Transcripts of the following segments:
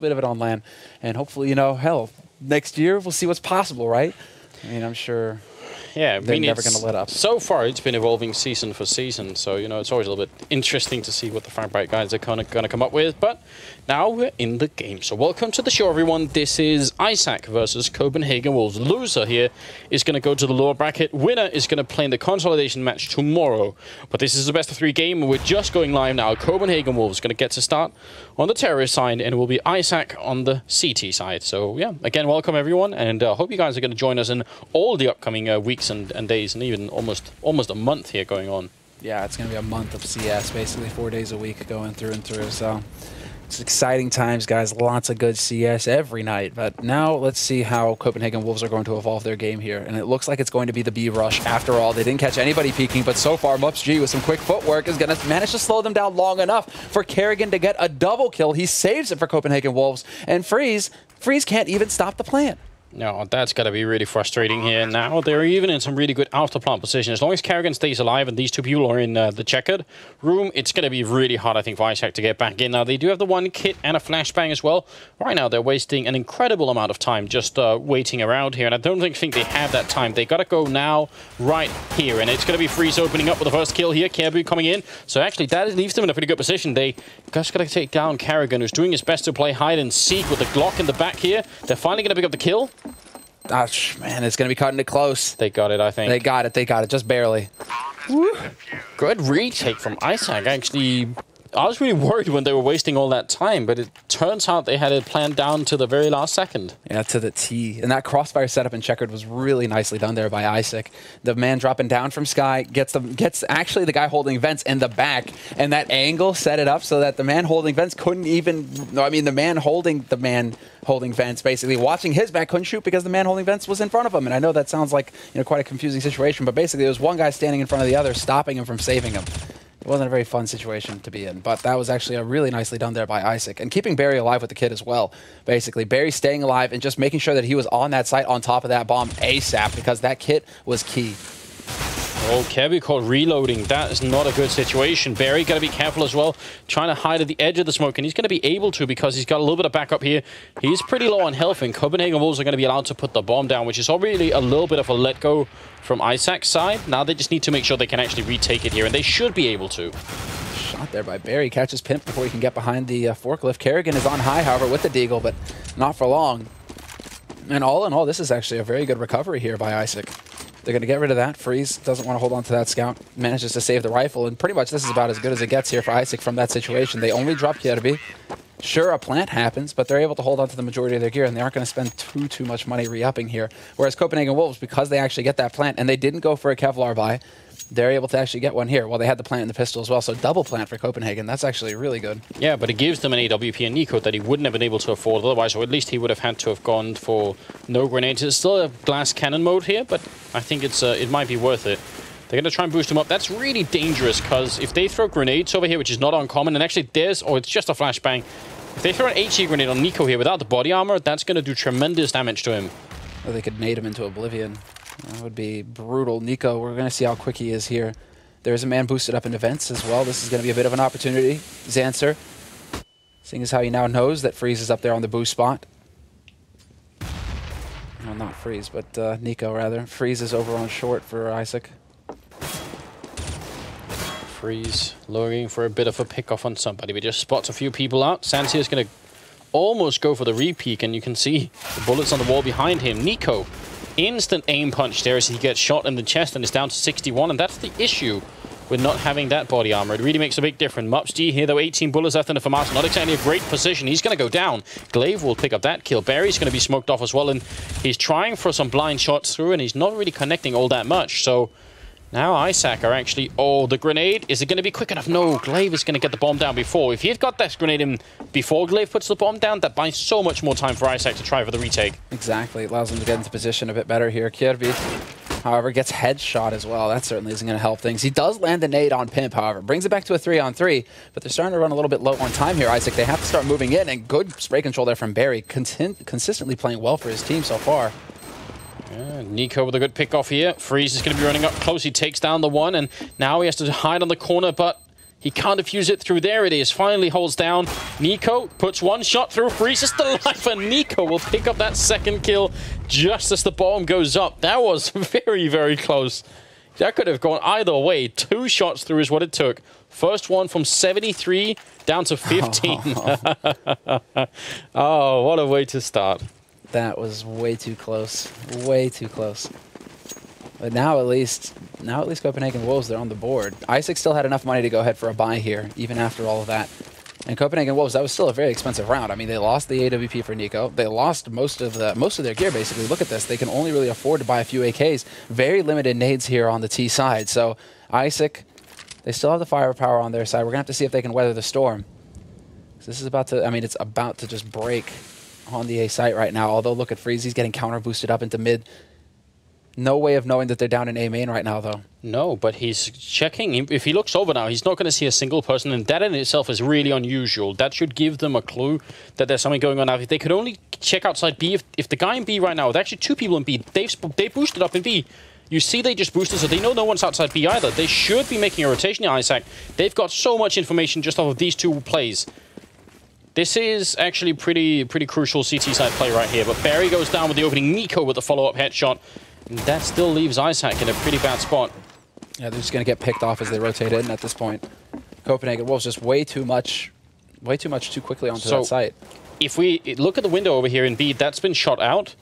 bit of it on LAN. And hopefully, you know, hell, next year we'll see what's possible, right? I mean, I'm sure... Yeah, they're never going to let up. So far, it's been evolving season for season, so you know it's always a little bit interesting to see what the Frankbright guys are kind of going to come up with. But now we're in the game, so welcome to the show, everyone. This is Isak versus Copenhagen Wolves. Loser here is going to go to the lower bracket. Winner is going to play in the consolidation match tomorrow. But this is the best of 3 game, and we're just going live now. Copenhagen Wolves going to get to start on the terrorist side, and it will be Isak on the CT side. So yeah, again, welcome everyone, and hope you guys are going to join us in all the upcoming weeks and days, and even almost a month here going on. Yeah, it's going to be a month of CS, basically 4 days a week going through and through. So it's exciting times, guys. Lots of good CS every night. But now let's see how Copenhagen Wolves are going to evolve their game here. And it looks like it's going to be the B rush after all. They didn't catch anybody peeking, but so far Bo3 with some quick footwork is going to manage to slow them down long enough for Kerrigan to get a double kill. He saves it for Copenhagen Wolves, and Freeze can't even stop the plant. No, that's got to be really frustrating here. Now they're even in some really good after-plant position. As long as Kerrigan stays alive and these two people are in the checkered room, it's going to be really hard, I think, for Isak to get back in. Now, they do have the one kit and a flashbang as well. Right now, they're wasting an incredible amount of time just waiting around here, and I don't think they have that time. They got to go now, right here, and it's going to be Freeze opening up with the first kill here. Kerbu coming in. So actually, that leaves them in a pretty good position. They just got to take down Kerrigan, who's doing his best to play hide and seek with the Glock in the back here. They're finally going to pick up the kill. Gosh, man, it's going to be cutting it close. They got it, I think. They got it, just barely. Woo. Good retake from Isak. Actually, I was really worried when they were wasting all that time, but it turns out they had it planned down to the very last second. Yeah, to the T. And that crossfire setup in checkered was really nicely done there by Isak. The man dropping down from Sky gets actually the guy holding vents in the back, and that angle set it up so that the man holding vents couldn't even... No, I mean, the man holding vents, basically watching his back, couldn't shoot because the man holding vents was in front of him. And I know that sounds like, you know, quite a confusing situation, but basically there was one guy standing in front of the other, stopping him from saving him. It wasn't a very fun situation to be in, but that was actually a really nicely done there by Isak. And keeping Barry alive with the kid as well, basically. Barry staying alive and just making sure that he was on that site on top of that bomb ASAP, because that kit was key. Oh, Kevi caught reloading. That is not a good situation. Barry got to be careful as well, trying to hide at the edge of the smoke, and he's going to be able to because he's got a little bit of backup here. He's pretty low on health, and Copenhagen Wolves are going to be allowed to put the bomb down, which is already a little bit of a let go from Isak's side. Now they just need to make sure they can actually retake it here, and they should be able to. Shot there by Barry. Catches Pimp before he can get behind the forklift. Kerrigan is on high, however, with the deagle, but not for long. And all in all, this is actually a very good recovery here by Isak. They're going to get rid of that. Freeze doesn't want to hold on to that scout. Manages to save the rifle. And pretty much this is about as good as it gets here for Isak from that situation. They only drop Kjerby. Sure, a plant happens, but they're able to hold on to the majority of their gear, and they aren't going to spend too much money re-upping here. Whereas Copenhagen Wolves, because they actually get that plant, and they didn't go for a Kevlar buy, they're able to actually get one here. Well, they had the plant and the pistol as well, so double plant for Copenhagen. That's actually really good. Yeah, but it gives them an AWP and Nico that he wouldn't have been able to afford otherwise, or at least he would have had to have gone for no grenades. It's still a glass cannon mode here, but I think it might be worth it. They're going to try and boost him up. That's really dangerous, because if they throw grenades over here, which is not uncommon, and actually it's just a flashbang. If they throw an HE grenade on Nico here without the body armor, that's going to do tremendous damage to him. Or they could nade him into oblivion. That would be brutal. Nico, we're going to see how quick he is here. There's a man boosted up into vents as well. This is going to be a bit of an opportunity. Zanser, seeing as how he now knows that Freeze is up there on the boost spot. Well, not Freeze, but Nico, rather. Freeze is over on short for Isak. Freeze looking for a bit of a pick-off on somebody. We just spots a few people out. Sansi is going to almost go for the re-peek, and you can see the bullets on the wall behind him. Nico, instant aim punch there as he gets shot in the chest and is down to 61, and that's the issue with not having that body armor. It really makes a big difference. Mupsg here, though, 18 bullets left in the FAMAS. Not exactly a great position. He's going to go down. Glaive will pick up that kill. Barry's going to be smoked off as well, and he's trying for some blind shots through, and he's not really connecting all that much, so... Now Isak are actually... Oh, the grenade. Is it going to be quick enough? No, Glaive is going to get the bomb down before. If he had got that grenade in before Glaive puts the bomb down, that buys so much more time for Isak to try for the retake. Exactly. It allows him to get into position a bit better here. Kjerby, however, gets headshot as well. That certainly isn't going to help things. He does land the nade on Pimp, however. Brings it back to a 3-on-3, but they're starting to run a little bit low on time here, Isak. They have to start moving in, and good spray control there from Barry. Consistently playing well for his team so far. Yeah, Nico with a good pick off here. Freeze is going to be running up close. He takes down the one, and now he has to hide on the corner, but He can't defuse it through. There it is. Finally holds down. Nico puts one shot through. Freezes the life, and Nico will pick up that second kill just as the bomb goes up. That was very, very close. That could have gone either way. 2 shots through is what it took. First one from 73 down to 15. Oh, what a way to start. That was way too close. Way too close. But now at least Copenhagen Wolves, they're on the board. Isak still had enough money to go ahead for a buy here, even after all of that. And Copenhagen Wolves, that was still a very expensive round. I mean, they lost the AWP for Nico. They lost most of their gear, basically. Look at this. They can only really afford to buy a few AKs. Very limited nades here on the T side. So Isak, they still have the firepower on their side. We're going to have to see if they can weather the storm. This is about to, I mean, it's about to just break on the A site right now. Although, look at Freeze. He's getting counter boosted up into mid. No way of knowing that they're down in A main right now, though. No, but he's checking. If he looks over now, he's not going to see a single person, and that in itself is really unusual. That should give them a clue that there's something going on now. If they could only check outside B, if the guy in B right now, there's actually 2 people in B, they boosted up in B. You see they just boosted, so they know no one's outside B either. They should be making a rotation here, Isak. They've got so much information just off of these 2 plays. This is actually pretty crucial CT side play right here, but Barry goes down with the opening. Nico with the follow-up headshot. And that still leaves Isak in a pretty bad spot. Yeah, they're just going to get picked off as they rotate in at this point. Copenhagen Wolves just way too much too quickly onto that site. If we look at the window over here in B, that's been shot out.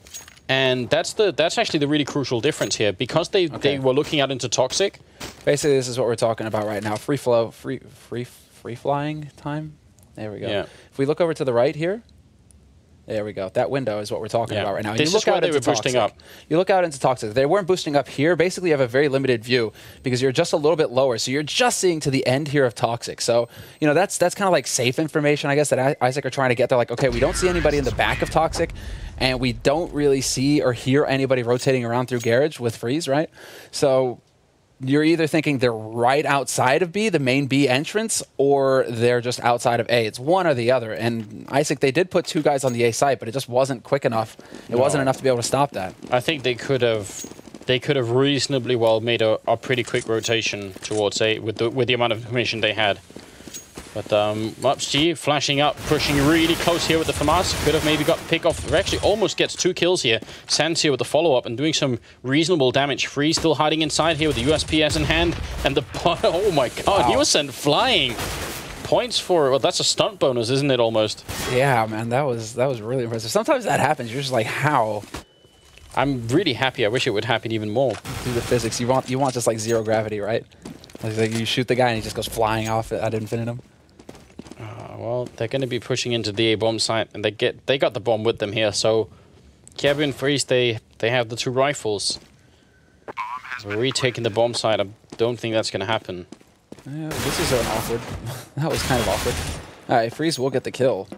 And that's actually the really crucial difference here. Because they were looking out into Toxic. Basically, this is what we're talking about right now. Free flow, free flying time. There we go. Yeah. If we look over to the right here, there we go. That window is what we're talking about right now. This is where they were boosting up. You look out into Toxic. They weren't boosting up here. Basically, you have a very limited view because you're just a little bit lower. So you're just seeing to the end here of Toxic. So, you know, that's kind of like safe information, I guess, that Isak are trying to get. They're like, okay, we don't see anybody in the back of Toxic, and we don't really see or hear anybody rotating around through Garage with Freeze, right? So you're either thinking they're right outside of B, the main B entrance, or they're just outside of A. It's one or the other. And Isak, they did put 2 guys on the A site, but it just wasn't quick enough. It wasn't enough to be able to stop that. I think they could have reasonably well made a pretty quick rotation towards A with the amount of information they had. But Mupsg flashing up, pushing really close here with the FAMAS. Could have maybe got the pick off. Actually almost gets 2 kills here. Sans here with the follow-up and doing some reasonable damage. Free still hiding inside here with the USPS in hand. And the... Oh my god, He was sent flying. Points for... Well, that's a stunt bonus, isn't it, almost? Yeah, man, that was really impressive. Sometimes that happens. You're just like, how? I'm really happy. I wish it would happen even more. Do the physics. You want just like 0 gravity, right? Like you shoot the guy and he just goes flying off at infinitum. Well, they're going to be pushing into the A bomb site, and they got the bomb with them here. So, Kevin Freeze, they have the 2 rifles. We're retaking the bomb site. I don't think that's going to happen. Yeah, this is awkward. That was kind of awkward. All right, Freeze will get the kill.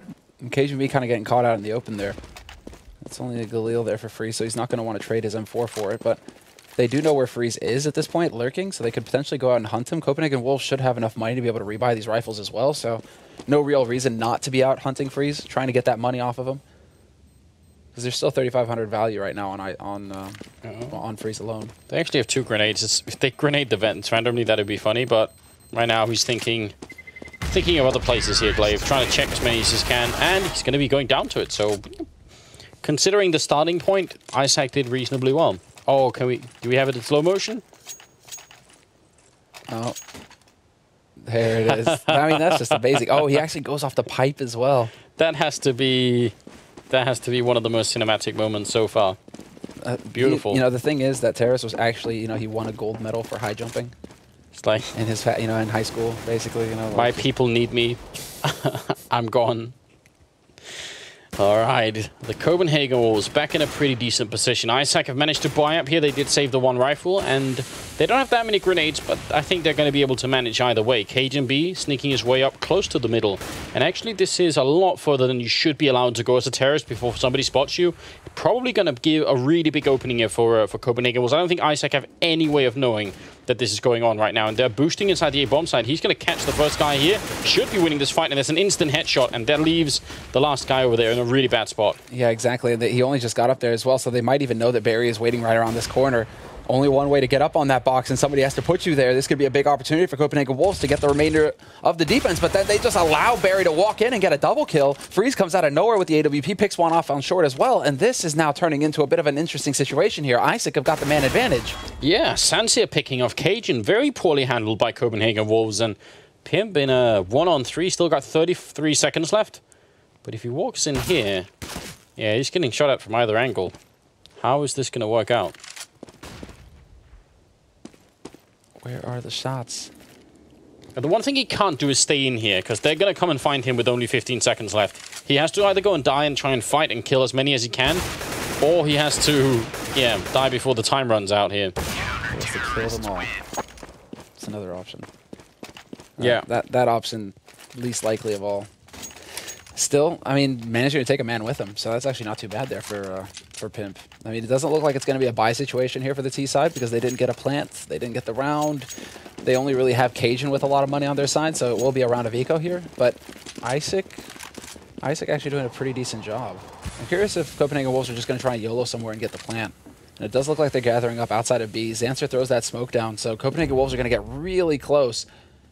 KGB kind of getting caught out in the open there. It's only a Galil there for Freeze, so he's not going to want to trade his M4 for it, but they do know where Freeze is at this point, lurking, so they could potentially go out and hunt him. Copenhagen Wolves should have enough money to be able to rebuy these rifles as well, so no real reason not to be out hunting Freeze, trying to get that money off of him. Because there's still 3,500 value right now on Freeze alone. They actually have 2 grenades. If they grenade the vents randomly, that would be funny, but right now he's thinking of other places here, Glaive, trying to check as many as he can, and he's going to be going down to it, so considering the starting point, Isak did reasonably well. Oh, do we have it in slow motion? Oh. There it is. I mean, that's just a basic. Oh, he actually goes off the pipe as well. That has to be one of the most cinematic moments so far. Beautiful. You know, the thing is that Terrace was actually, you know, he won a gold medal for high jumping. It's like in his, you know, in high school, basically, you know. My people need me. I'm gone. All right, the Copenhagen Wolves back in a pretty decent position. Isak have managed to buy up here. They did save the 1 rifle, and they don't have that many grenades, but I think they're going to be able to manage either way. Cajun B sneaking his way up close to the middle. And actually, this is a lot further than you should be allowed to go as a terrorist before somebody spots you. Probably going to give a really big opening here for Copenhagen Wolves. I don't think Isak have any way of knowing that this is going on right now, and they're boosting inside the A bomb side. He's going to catch the first guy here. Should be winning this fight, and there's an instant headshot, and that leaves the last guy over there in a really bad spot. Yeah, exactly. He only just got up there as well, so they might even know that Barry is waiting right around this corner. Only one way to get up on that box, and somebody has to put you there. This could be a big opportunity for Copenhagen Wolves to get the remainder of the defense, but then they just allow Barry to walk in and get a double kill. Freeze comes out of nowhere with the AWP, picks one off on short as well, and this is now turning into a bit of an interesting situation here. Isak have got the man advantage. Yeah, Sansia picking off Cajun, very poorly handled by Copenhagen Wolves, and Pimp in a 1-on-3, still got 33 seconds left. But if he walks in here, yeah, he's getting shot at from either angle. How is this going to work out? Where are the shots? And the one thing he can't do is stay in here, because they're going to come and find him with only 15 seconds left. He has to either go and die and try and fight and kill as many as he can, or he has to, yeah, die before the time runs out here. He has to kill them all. It's another option. Yeah. That option, least likely of all. Still, I mean, managing to take a man with him, so that's actually not too bad there for Pimp. I mean, it doesn't look like it's going to be a buy situation here for the T side because they didn't get a plant, they didn't get the round. They only really have Cajun with a lot of money on their side, so it will be a round of eco here. But Isak actually doing a pretty decent job. I'm curious if Copenhagen Wolves are just going to try and YOLO somewhere and get the plant. And it does look like they're gathering up outside of B. Zancer throws that smoke down, so Copenhagen Wolves are going to get really close.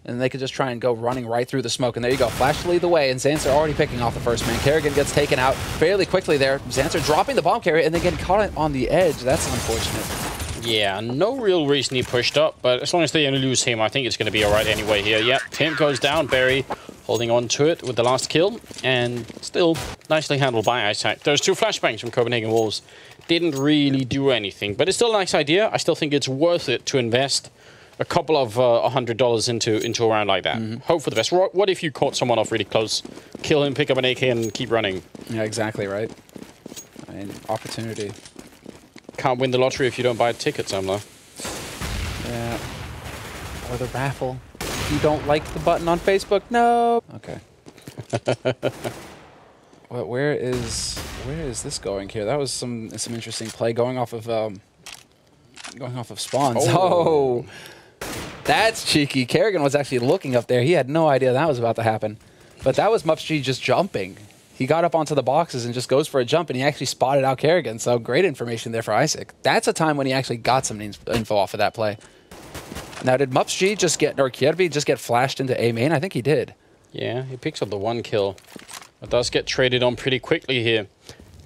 And they could just try and go running right through the smoke. And there you go. Flash to lead the way. And Zancer already picking off the first man. Kerrigan gets taken out fairly quickly there. Zancer dropping the bomb carrier and then getting caught on the edge. That's unfortunate. Yeah, no real reason he pushed up. But as long as they only lose him, I think it's going to be all right anyway here. Yep, Pimp goes down. Barry holding on to it with the last kill. And still nicely handled by Isak. Those two flashbangs from Copenhagen Wolves didn't really do anything. But it's still a nice idea. I still think it's worth it to invest a couple of $100 into a round like that. Hope for the best. What if you caught someone off really close? Kill him, pick up an AK, and keep running. Yeah, exactly right. I mean, opportunity. Can't win the lottery if you don't buy tickets, Amla. Yeah. Or the raffle. You don't like the button on Facebook? No. Okay. Well, where is this going here? That was some interesting play going off of spawns. Oh. That's cheeky. Kerrigan was actually looking up there. He had no idea that was about to happen. But that was Mupsg just jumping. He got up onto the boxes and just goes for a jump, and he actually spotted out Kerrigan. So great information there for Isak. That's a time when he actually got some info off of that play. Now, did Mupsg just get, or Kjerby just get flashed into A main? I think he did. Yeah, he picks up the one kill. But does get traded on pretty quickly here.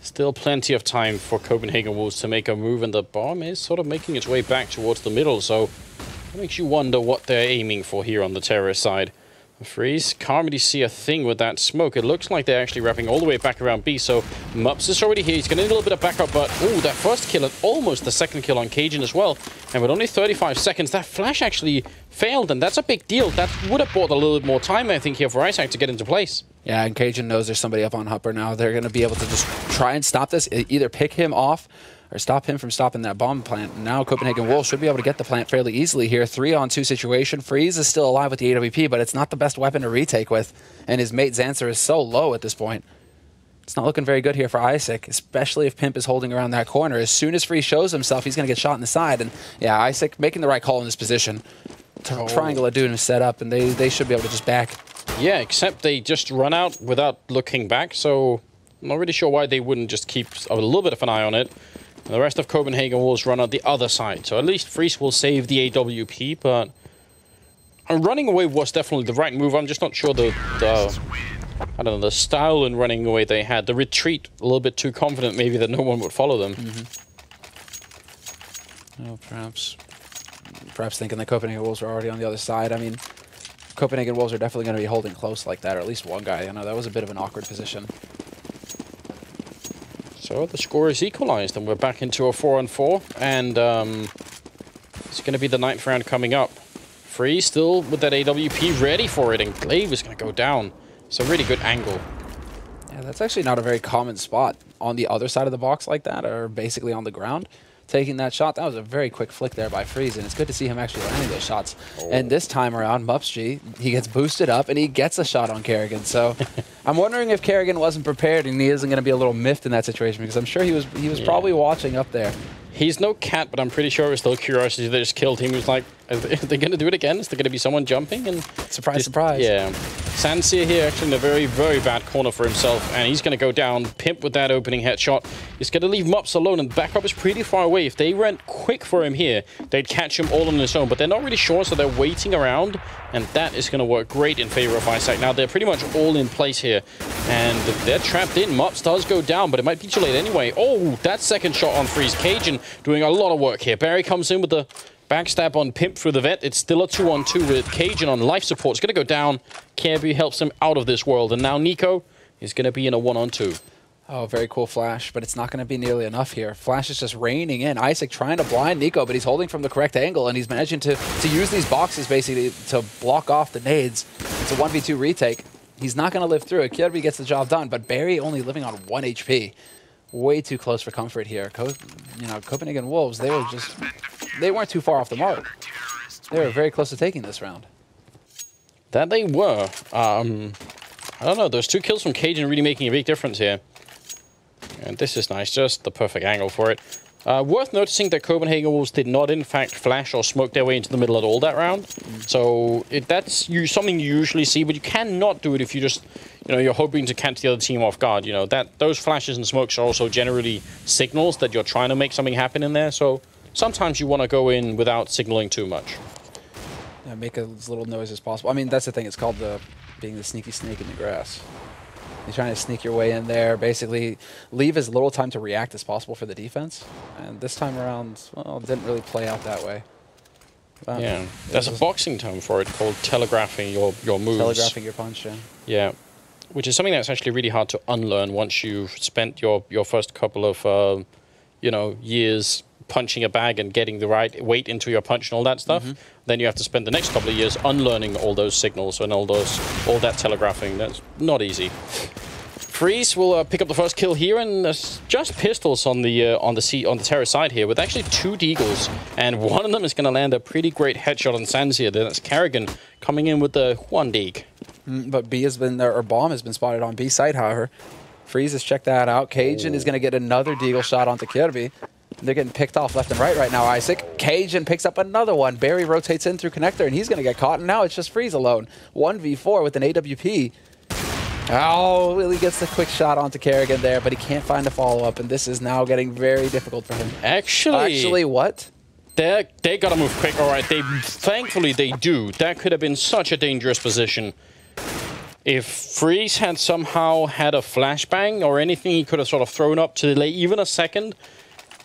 Still plenty of time for Copenhagen Wolves to make a move, and the bomb is sort of making its way back towards the middle, so it makes you wonder what they're aiming for here on the terrorist side. Freeze can't really see a thing with that smoke. It looks like they're actually wrapping all the way back around B, so Mups is already here. He's going to need a little bit of backup, but ooh, that first kill and almost the second kill on Cajun as well. And with only 35 seconds, that flash actually failed, and that's a big deal. That would have bought a little bit more time, I think, here for Isak to get into place. Yeah, and Cajun knows there's somebody up on Hupper now. They're going to be able to just try and stop this, either pick him off or stop him from stopping that bomb plant. Now Copenhagen Wolves should be able to get the plant fairly easily here. 3-on-2 situation. Freeze is still alive with the AWP, but it's not the best weapon to retake with. And his mate Zancer is so low at this point. It's not looking very good here for Isak, especially if Pimp is holding around that corner. As soon as Freeze shows himself, he's going to get shot in the side. And yeah, Isak making the right call in this position. Triangle Adun is set up, and they should be able to just back. Yeah, except they just run out without looking back, so I'm not really sure why they wouldn't just keep a little bit of an eye on it. And the rest of Copenhagen Wolves run out the other side, so at least Freeze will save the AWP, but running away was definitely the right move. I'm just not sure the I don't know, the style in running away they had. The retreat, a little bit too confident maybe that no one would follow them. Oh, perhaps thinking the Copenhagen Wolves are already on the other side. I mean, Copenhagen Wolves are definitely going to be holding close like that, or at least one guy. I know that was a bit of an awkward position. So the score is equalized, and we're back into a 4-on-4, and it's going to be the 9th round coming up. Freeze still with that AWP ready for it, and Glaive is going to go down. It's a really good angle. Yeah, that's actually not a very common spot on the other side of the box like that, or basically on the ground. Taking that shot, that was a very quick flick there by Freeze, and it's good to see him actually landing those shots. Oh. And this time around, Mupsg, he gets boosted up, and he gets a shot on Kerrigan. So I'm wondering if Kerrigan wasn't prepared, and he isn't going to be a little miffed in that situation, because I'm sure he was probably watching up there. He's no cat, but I'm pretty sure it was still curiosity that just killed him. He was like, are they going to do it again? Is there going to be someone jumping? And surprise, surprise. Yeah. Sanseer here actually in a very, very bad corner for himself, and he's going to go down. Pimp with that opening headshot. He's going to leave Mops alone, and the backup is pretty far away. If they went quick for him here, they'd catch him all on his own, but they're not really sure, so they're waiting around, and that is going to work great in favor of Isak. Now, they're pretty much all in place here, and they're trapped in. Mops does go down, but it might be too late anyway. Oh, that second shot on Freeze. Cajun doing a lot of work here. Barry comes in with the backstab on Pimp through the vet. It's still a 2-on-2 with Cajun on life support. It's going to go down. Kirby helps him out of this world. And now Nico is going to be in a 1-on-2. Oh, very cool flash, but it's not going to be nearly enough here. Flash is just raining in. Isak trying to blind Nico, but he's holding from the correct angle, and he's managing to use these boxes basically to block off the nades. It's a 1v2 retake. He's not going to live through it. Kirby gets the job done, but Barry only living on 1 HP. Way too close for comfort here. Copenhagen Wolves, they weren't too far off the mark. They were very close to taking this round. That they were. I don't know. Those 2 kills from Cajun really making a big difference here. And this is nice. Just the perfect angle for it. Worth noticing that Copenhagen Wolves did not, in fact, flash or smoke their way into the middle at all that round. So that's something you usually see, but you cannot do it if you just, you're hoping to catch the other team off guard. Those flashes and smokes are also generally signals that you're trying to make something happen in there. So sometimes you want to go in without signaling too much. Yeah, make as little noise as possible. I mean, that's the thing. It's called being the sneaky snake in the grass. You're trying to sneak your way in there, basically leave as little time to react as possible for the defense. And this time around, well, it didn't really play out that way. Yeah, there's a boxing term for it called telegraphing your moves. Telegraphing your punch, yeah. Yeah, which is something that's actually really hard to unlearn once you've spent your first couple of, years punching a bag and getting the right weight into your punch and all that stuff. Then you have to spend the next couple of years unlearning all those signals and all that telegraphing. That's not easy. Freeze will pick up the first kill here, and just pistols on the terrace side here, with actually 2 deagles, and one of them is going to land a pretty great headshot on Sanseer. That's Kerrigan coming in with the 1 deag. But B has been there, or bomb has been spotted on B side. However, Freeze has checked that out. Cajun is going to get another deagle shot onto Kirby. They're getting picked off left and right now, Isak. Cajun picks up another one. Barry rotates in through connector, and he's going to get caught. And now it's just Freeze alone. 1v4 with an AWP. Oh, Willie gets the quick shot onto Kerrigan there, but he can't find a follow-up, and this is now getting very difficult for him. Actually what? They got to move quick. All right, thankfully they do. That could have been such a dangerous position. If Freeze had somehow had a flashbang or anything he could have sort of thrown up to delay even a second,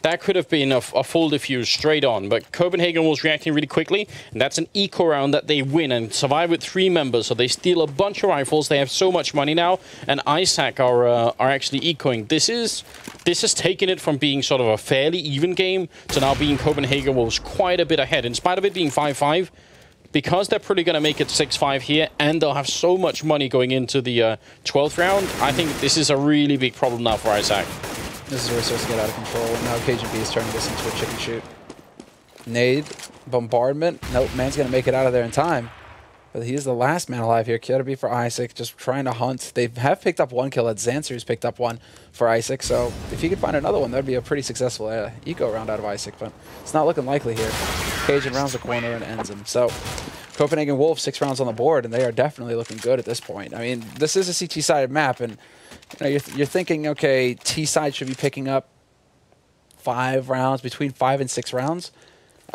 that could have been a full defuse straight on. But Copenhagen was reacting really quickly, and that's an eco round that they win and survive with 3 members. So they steal a bunch of rifles. They have so much money now, and Isak are actually ecoing. This has taken it from being sort of a fairly even game to now being Copenhagen Wolves quite a bit ahead. In spite of it being 5-5, because they're probably going to make it 6-5 here, and they'll have so much money going into the 12th round, I think this is a really big problem now for Isak. This is where it starts to get out of control. Now KGB is turning this into a chicken shoot. Nade, bombardment. Nope, man's going to make it out of there in time. But he's the last man alive here. Kirby for Isak, just trying to hunt. They have picked up 1 kill. Zanser's picked up 1 for Isak. So if he could find another one, that would be a pretty successful eco round out of Isak. But it's not looking likely here. Cajun rounds the corner and ends him. So Copenhagen Wolves, 6 rounds on the board, and they are definitely looking good at this point. I mean, this is a CT-sided map, and you're thinking, okay, T-side should be picking up 5 rounds, between 5 and 6 rounds.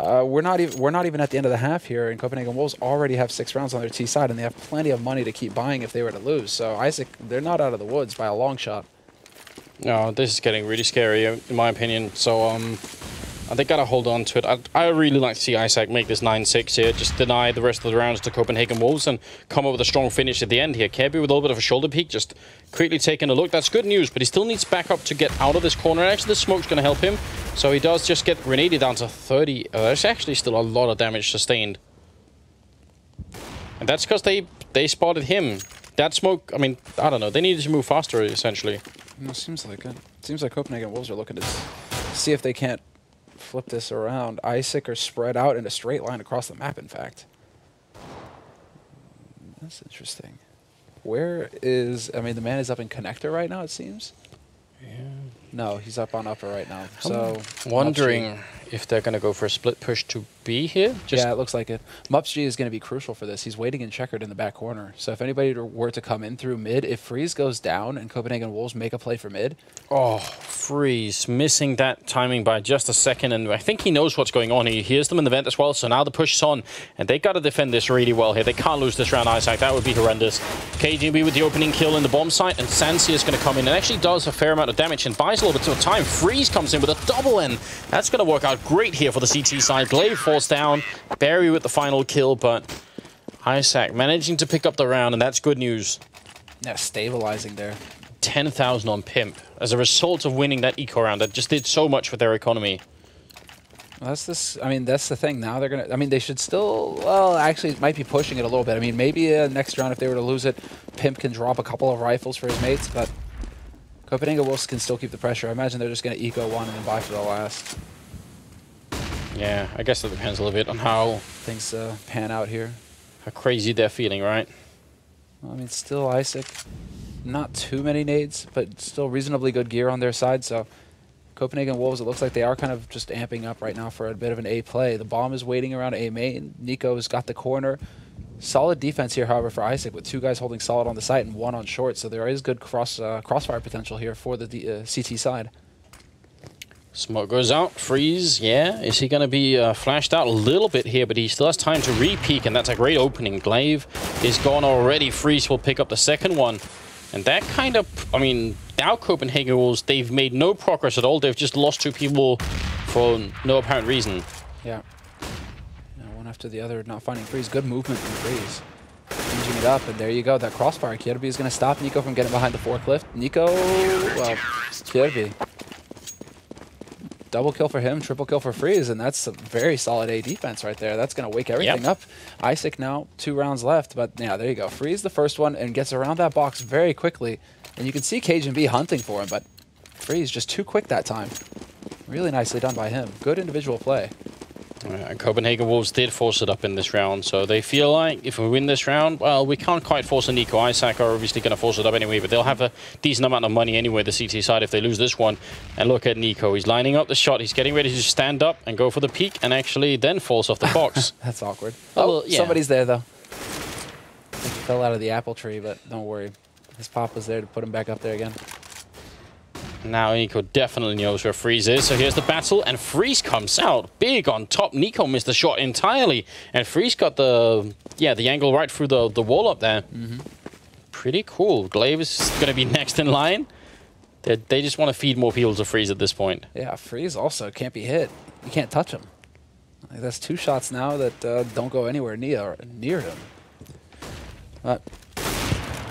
We're not even at the end of the half here, and Copenhagen Wolves already have 6 rounds on their T side, and they have plenty of money to keep buying if they were to lose. So Isak, they're not out of the woods by a long shot. No, this is getting really scary in my opinion. So they gotta hold on to it. I really like to see Isak make this 9-6 here, just deny the rest of the rounds to Copenhagen Wolves and come up with a strong finish at the end here. Kirby with a little bit of a shoulder peek, just quickly taking a look. That's good news, but he still needs backup to get out of this corner. Actually, the smoke's gonna help him. So he does just get grenaded down to 30. There's actually still a lot of damage sustained. And that's because they spotted him. That smoke, I mean, I don't know. They needed to move faster, essentially. It seems like it. Seems like Copenhagen Wolves are looking to see if they can't flip this around. Isak are spread out in a straight line across the map, in fact. That's interesting. Where is... I mean, the man is up in connector right now, it seems. No, he's up on upper right now. So Wondering if they're going to go for a split push to B here. Yeah, it looks like it. Mupsg is going to be crucial for this. He's waiting in checkered in the back corner. So if anybody were to come in through mid, if Freeze goes down and Copenhagen Wolves make a play for mid. Oh, Freeze missing that timing by just a second, and I think he knows what's going on. He hears them in the vent as well, so now the push is on, and they got to defend this really well here. They can't lose this round, Isak. That would be horrendous. KGB with the opening kill in the bomb site, and Sansi is going to come in and actually does a fair amount of damage and buys a little bit of time. Freeze comes in with a double N. That's going to work out great here for the CT side. Glaive falls down. Barry with the final kill, but Isak managing to pick up the round, and that's good news. Yeah, stabilizing there. 10,000 on Pimp as a result of winning that eco round. That just did so much for their economy. Well, that's this. I mean, that's the thing. Now they're gonna. I mean, they should still. Well, actually, it might be pushing it a little bit. I mean, maybe next round, if they were to lose it, Pimp can drop a couple of rifles for his mates, but Copenhagen Wolves can still keep the pressure. I imagine they're just gonna eco one and then buy for the last. Yeah, I guess it depends a little bit on how things pan out here. How crazy they're feeling, right? Well, I mean, still Isak. Not too many nades, but still reasonably good gear on their side. So Copenhagen Wolves, it looks like they are kind of just amping up right now for a bit of an A play. The bomb is waiting around A main. Nico's got the corner. Solid defense here, however, for Isak, with 2 guys holding solid on the site and 1 on short. So there is good crossfire potential here for the CT side. Smoke goes out. Freeze, yeah. Is he going to be flashed out a little bit here, but he still has time to re-peek, and that's a great opening. Glaive is gone already. Freeze will pick up the second one. And that kind of, I mean, now Copenhagen Wolves, they've made no progress at all. They've just lost 2 people for no apparent reason. Yeah. One after the other, not finding Freeze. Good movement from Freeze. Changing it up, and there you go. That crossfire. Kjerby is going to stop Nico from getting behind the forklift. Nico, well, Kjerby. Double kill for him, triple kill for Freeze, and that's a very solid A defense right there. That's going to wake everything up. Isak now, 2 rounds left, but yeah, there you go. Freeze the first one and gets around that box very quickly. And you can see KGB hunting for him, but Freeze just too quick that time. Really nicely done by him. Good individual play. Copenhagen Wolves did force it up in this round, so they feel like if we win this round, well, we can't quite force a Nico. Isak are obviously going to force it up anyway, but they'll have a decent amount of money anyway, the CT side, if they lose this one. And look at Nico. He's lining up the shot. He's getting ready to stand up and go for the peak, and actually then falls off the box. That's awkward. Oh, yeah. Somebody's there, though. I think he fell out of the apple tree, but don't worry. His pop was there to put him back up there again. Now Nico definitely knows where Freeze is, so here's the battle, and Freeze comes out big on top. Nico missed the shot entirely, and Freeze got the angle right through the wall up there. Pretty cool. Glaive is going to be next in line. They just want to feed more people to Freeze at this point. Yeah, Freeze also can't be hit. You can't touch him. Like, that's 2 shots now that don't go anywhere near him. But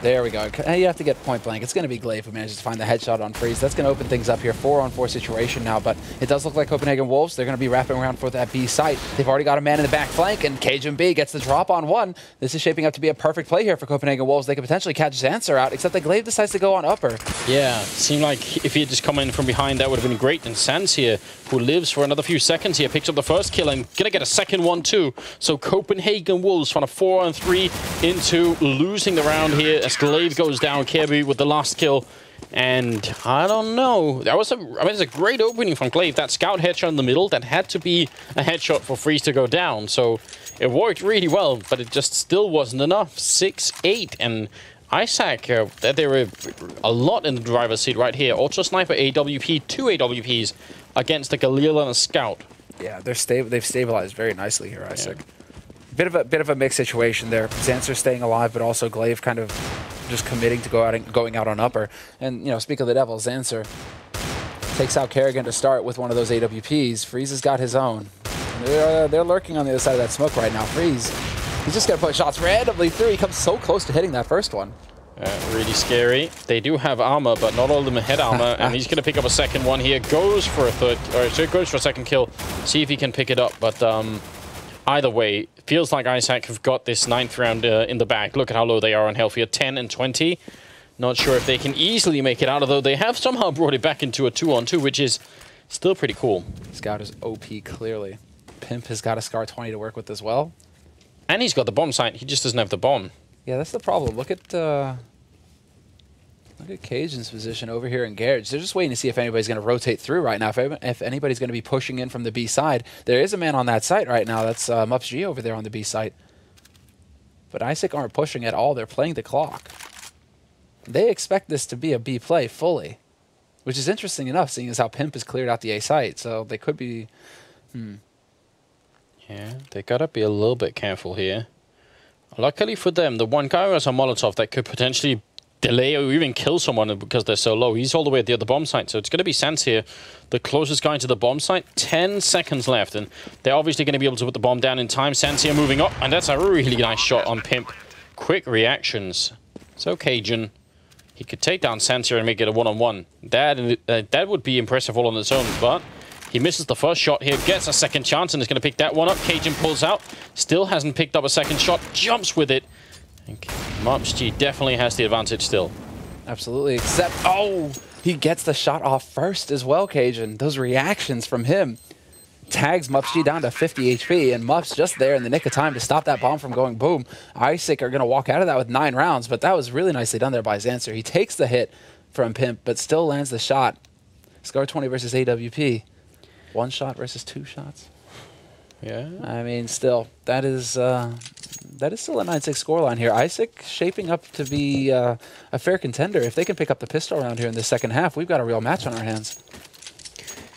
there we go. You have to get point blank. It's going to be Glaive who manages to find the headshot on Freeze. That's going to open things up here. 4-on-4 situation now, but it does look like Copenhagen Wolves, they're going to be wrapping around for that B site. They've already got a man in the back flank, and KGB gets the drop on 1. This is shaping up to be a perfect play here for Copenhagen Wolves. They could potentially catch Zanser out, except that Glaive decides to go on upper. Yeah, seemed like if he had just come in from behind, that would have been great. And Sans here, who lives for another few seconds here, picks up the first kill and going to get a second one too. So Copenhagen Wolves on a 4-on-3 into losing the round here as Glaive goes down. Kjerby with the last kill, and I don't know. That was it's a great opening from Glaive. That scout headshot in the middle, that had to be a headshot for Freeze to go down. So it worked really well, but it just still wasn't enough. 6-8, and Isak, they were a lot in the driver's seat right here. Auto Sniper AWP, 2 AWPs against a Galil and a Scout. Yeah, they've stabilized very nicely here, Isak. Yeah. Bit of a mixed situation there. Zanser staying alive, but also Glaive kind of just committing to going out on upper. And, you know, speak of the devil, Zanser takes out Kerrigan to start with one of those AWPs. Freeze has got his own. They're lurking on the other side of that smoke right now. Freeze, he's just going to put shots randomly through. He comes so close to hitting that first one. Really scary. They do have armor, but not all of them have armor. And he's going to pick up a second one here. Goes for a second kill. See if he can pick it up. But either way, feels like Isak have got this 9th round in the bag. Look at how low they are on health here, 10 and 20. Not sure if they can easily make it out, although they have somehow brought it back into a 2-on-2, which is still pretty cool. Scout is OP, clearly. Pimp has got a Scar 20 to work with as well. And he's got the bomb site. He just doesn't have the bomb. Yeah, that's the problem. Look at Look at Cajun's position over here in Garage. They're just waiting to see if anybody's going to rotate through right now. If anybody's going to be pushing in from the B side. There is a man on that site right now. That's MupsG over there on the B site. But Isak aren't pushing at all. They're playing the clock. They expect this to be a B play fully, which is interesting enough, seeing as how Pimp has cleared out the A site. So they could be... Yeah, they got to be a little bit careful here. Luckily for them, the one guy who has a Molotov that could potentially delay or even kill someone because they're so low. He's all the way at the other bomb site, so it's going to be Sans here, the closest guy to the bomb site. 10 seconds left, and they're obviously going to be able to put the bomb down in time. Sans here moving up, and that's a really nice shot on Pimp. Quick reactions. So Cajun, he could take down Sans here and make it a one-on-one. That would be impressive all on its own, but he misses the first shot here, gets a second chance, and is going to pick that one up. Cajun pulls out, still hasn't picked up a second shot, jumps with it. MupsG definitely has the advantage still. Absolutely, except, oh, he gets the shot off first as well, Cajun. Those reactions from him tags MupsG down to 50 HP, and Mups just there in the nick of time to stop that bomb from going boom. Isak are going to walk out of that with 9 rounds, but that was really nicely done there by Zancer. He takes the hit from Pimp, but still lands the shot. Scar 20 versus AWP. 1 shot versus 2 shots. Yeah. I mean, still, that is still a 9-6 scoreline here. Isak shaping up to be a fair contender. If they can pick up the pistol round here in the second half, we've got a real match on our hands.